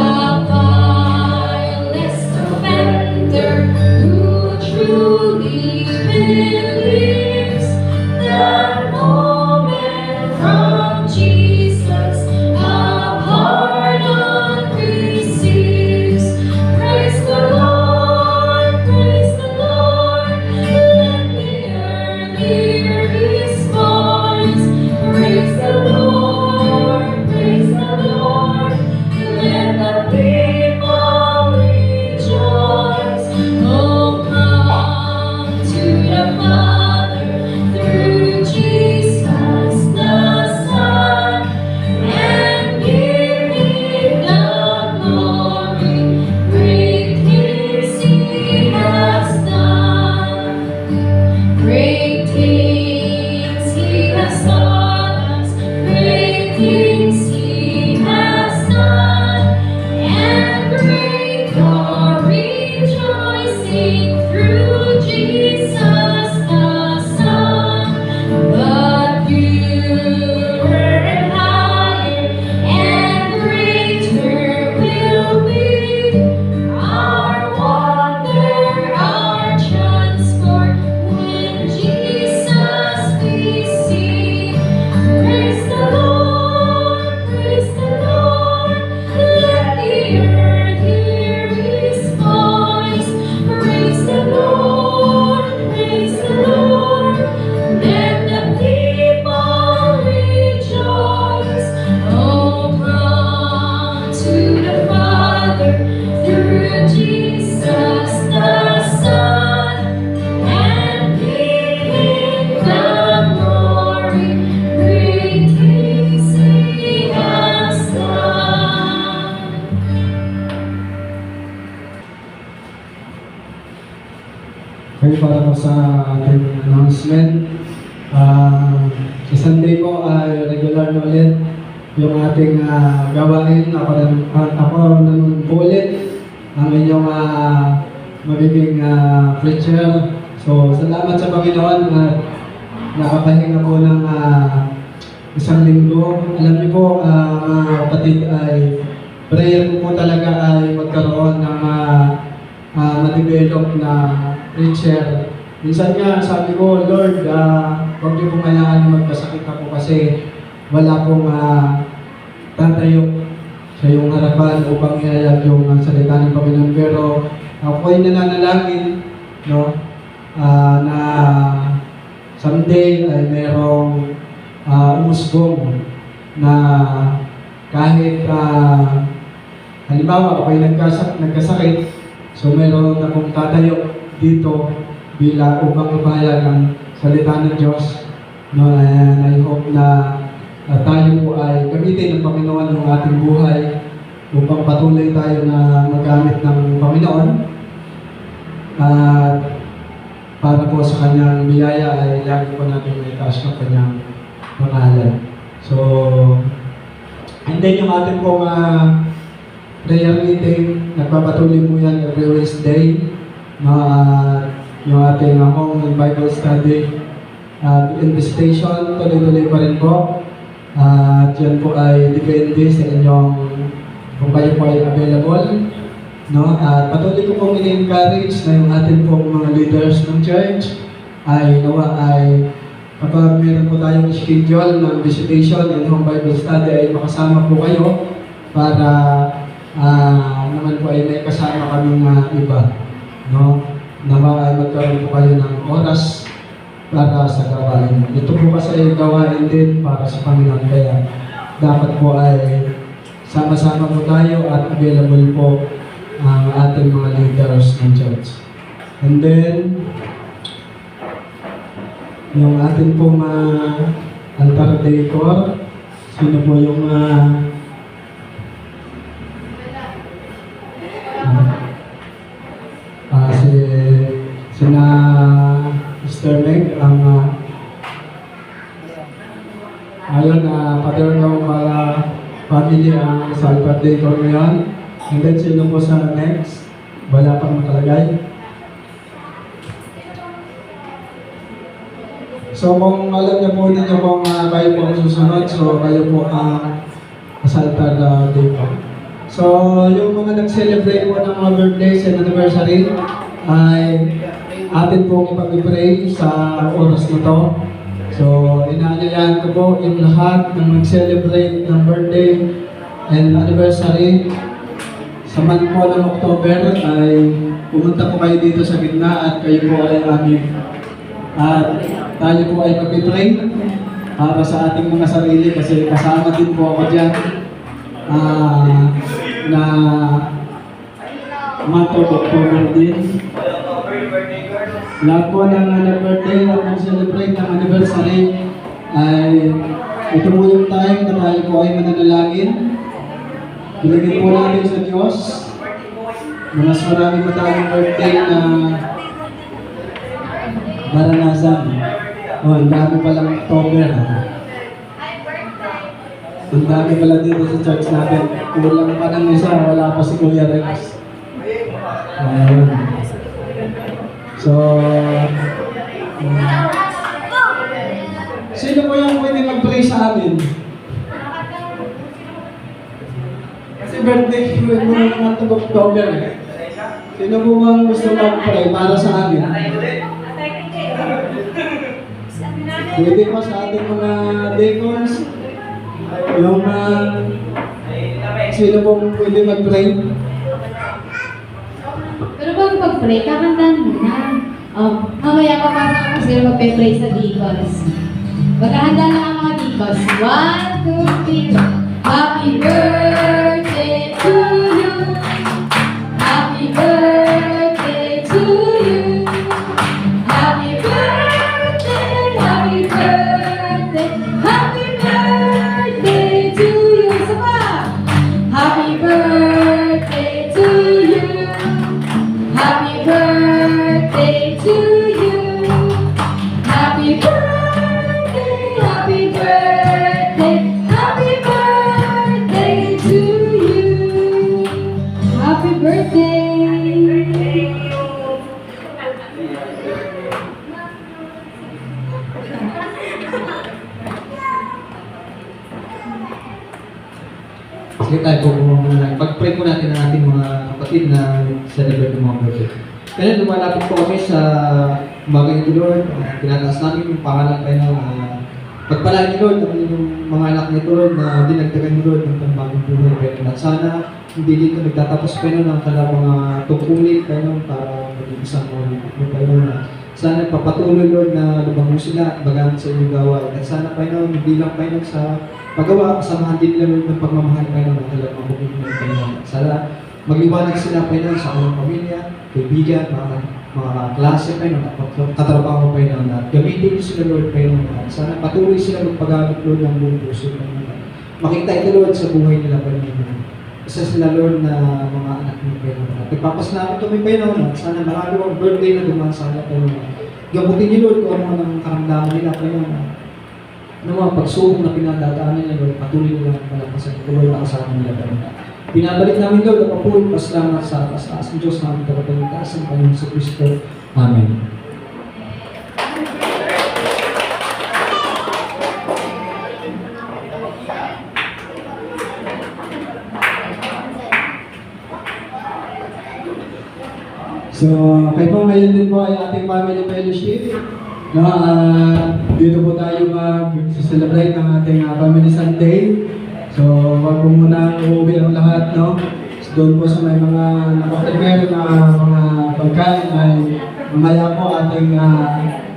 Speaker 7: vilest offender who truly believes, the moment from Jesus a pardon receives. Praise the Lord, praise the Lord. Let the earth hear His voice. Praise the Lord, praise the Lord. Let the people rejoice. Oh, come to the Father through Jesus the Son, and give Him the glory. Great things He has done. Great things He has taught us. Great things He has done. And great our rejoicing through Jesus the Son. But purer and higher and greater will be our wonder, our transport, when Jesus we see. Praise the Lord, praise the Lord. Let the earth hear His voice. Praise the Lord, praise the Lord. Let the people rejoice. Oh, come to the Father through Jesus the Son, and give Him the glory. Great things He has done.
Speaker 6: Kayo para po sa ating announcement. Sa Sunday po ay regular na ulit yung ating gawain. Ako naman po ulit ang inyong magiging preacher. So, salamat sa Panginoon at nakapahinga po ng isang linggo. Alam niyo po, mga kapatid, ay prayer ko po talaga ay magkaroon ng ma-develop na preacher. Minsan nga, sabi ko, Lord, huwag niyo pong hayaan na magkasakit ako kasi wala pong tatayo sa iyong harapan upang ihayag yung salita ng Panginoon. Pero ako ay nananalangin, no, na someday ay merong umusbong na kahit halimbawa ako ay nagkasakit, so meron akong tatayo dito upang ipahayag ang salita ng Diyos. No, and I hope na tayo po ay gamitin ng Panginoon yung ating buhay upang patuloy tayo na magamit ng Panginoon. At para po sa kanyang biyaya ay lagi po natin may taas ng kanyang pangalan. So, and then yung ating pong prayer meeting, nagpapatuloy po yan every Wednesday. Yung ating home and Bible study, invitation, tuloy-tuloy pa rin po. At yan po ay depende sa inyong kung kayo po ay available. No? At patuloy ko pong i-encourage na yung ating pong mga leaders ng church ay nawa ay kapag meron po tayong schedule ng visitation and home Bible study ay makasama po kayo para naman po ay may kasama kaming iba. No? Nawa ay magkaroon po kayo ng oras para sa gawain. Ito po kasi ay gawain din para sa Panginoon. Kaya dapat po ay sama-sama po tayo at available po ang ating mga leaders ng church. And then, yung ating pong altar decor, sino po yung sina Mr. Meg, ang ayun, Father ng mga family ang sa altar decor ngayon. And then sino po sa next? Wala pang nakalagay. So kung alam niyo po ninyo kung kayo po ang susunod, so kayo po ang sa altar decor. So yung mga nag-celebrate po ng mga birthdays and anniversary ay atin pong ipag-pray sa oras na to. So, inaanyayahan ko po yung lahat ng mag-celebrate ng birthday and anniversary sa month po ng October ay pumunta po kayo dito sa gitna at kayo po ay aming at tayo po ay mag-pray para sa ating mga sarili kasi kasama din po ako dyan na month of October din. Lahat po ng birthday at mag-celebrate ng anniversary ay ito po yung time na tayo po ay mananalangin. Bilagin po natin sa Diyos na mas marami pa tayong birthday na maranasan. Ang dami palang October. Ang dami pala dito sa church natin. Kulang pa ng isa, wala pa si Kuya Rex. Ayun. So, sino po yung pwede mag-pray sa amin? Kasi birthday ko yung mga month of October. Sino po bang gusto mag-pray para sa amin? Pwede pa sa ating mga deacons. Yung sino po pwede mag-pray?
Speaker 7: Pero bago mag-pray, kakantahan muna. Mamaya papasok ako sila magpe-pray sa deacons. Maghahanda na ang mga deacons. 1, 2, 3. Happy birthday to you. Happy birthday to you. Happy birthday, happy birthday, happy birthday to you. Sama! Happy birthday to you. Happy birthday to you. Happy birthday, happy birthday, happy birthday to you. Happy birthday.
Speaker 6: Sige tayo po muna. Pag-pray po natin ang ating mga kapatid na celebrate ng mga birthday. Kaya lumalapit po kami sa bagay ng Lord. Tinataas namin yung pangalan kayo pagpalaan niyo Lord ang inyong mga anak nito Lord na dinagdagan niyo Lord ng panibagong buhay Panginoon. At sana hindi dito nagtatapos Panginoon ang kanilang mga tungkulin Panginoon para maging isang mga Panginoon. Sana papatuloy Lord na lumango sila at bagaan sa inyong gawain. At sana Panginoon, hindi lang Panginoon sa paggawa, kasamahan din nila Lord ng pagmamahal Panginoon ng kanilang mga komunidad Panginoon. At sana magliwanag sila Panginoon sa kanilang pamilya, kaibigan, mga klase Panginoon, at katrabaho Panginoon. At gamitin niyo sila Lord Panginoon. At sana patuloy sila magpagamit Lord ng buong puso Panginoon. Makita ito Lord sa buhay nila Panginoon. Isa sila Lord na mga anak ng Panginoon. At nagpapasalamat kami Panginoon. At sana marami ang birthday na dumaan sa anak Panginoon. Gamutin niyo Lord kung ano man ang karamdaman nila Panginoon. Ano mga pagsubok na pinadadaanan nila Lord, patuloy nila ang palampasan ito Lord na kasama nila Panginoon. Binabalik namin Lord at papuri pasalamat sa taas ng Diyos namin kapatalitas ng Panginoon sa Kristo. Amen. So, kayo po ngayon din po ay ating family fellowship. No, dito po tayo mag-celebrate ng ating Family Sunday. So, wag po muna uuwi ang lahat, no? So, doon po sa may mga nakaprepare na mga pagkain ay mamaya po ating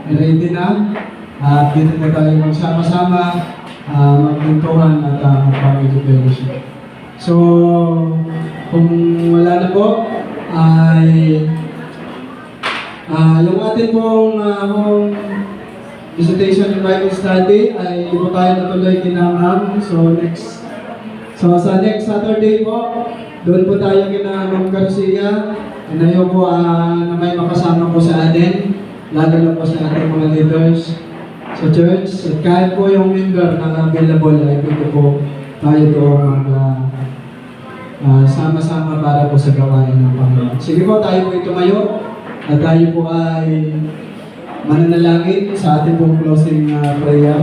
Speaker 6: ready na. At dito po tayo magsama-sama magpuntuhan at family fellowship. So, kung wala na po, ay yung ating pong visitation and Bible study ay hindi po tayo natuloy kinamam. So sa next Saturday po, doon po tayo kinamam Garcia. Inayo po na may makasama po sa atin, lalo na po sa ating mga leaders sa church. At kahit po yung member na available ay dito po tayo doon sama-sama para po sa gawain ng Panginoon. Sige po, tayo po tumayo at tayo po ay mananalangin sa ating pong closing prayer.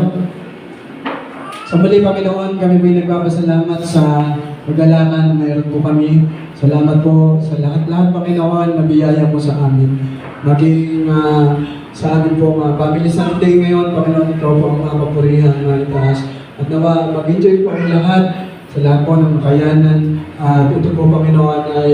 Speaker 6: Sa muli Panginoon, kami po nagpapasalamat sa pag-alangan na mayroon po kami. Salamat po sa lahat-lahat Panginoon na biyaya po sa amin. Maging sa amin po Family Sunday ngayon, Panginoon, ito po ang mga papurihan na itaas. At nawa, mag-enjoy po ang lahat sa lahat po ng makayanan. At ito po Panginoon ay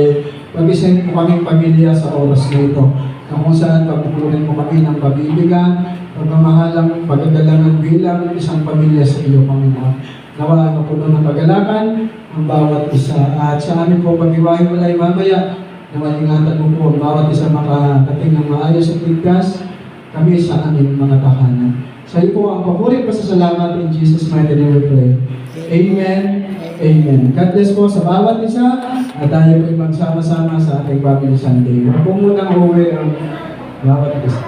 Speaker 6: pag-isahin po kaming pamilya sa oras na ito. Na kung saan pagpupunin po kami ng pag-ibigan, pagmamahalang, pagkagalangan bilang isang pamilya sa iyo Panginoon. Nawa ang puno ng pag-alakan ang bawat isa. At sa amin po pag-iwahin walay mamaya, nawa ingatan mo po ang bawat isa makatating ng maayos at ligtas kami sa aming mga tahanan. Sa iyo po ang papuri pasasalamat in Jesus' mighty name we pray. Amen. Amen. God bless po sa bawat isa at tayo po magsama-sama sa ating Family Sunday. Huwag po munang uwi ang bawat isa.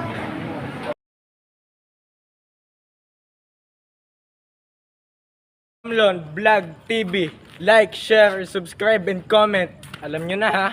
Speaker 5: Amlon Vlog TV. Like, share, subscribe, and comment. Alam nyo na ha.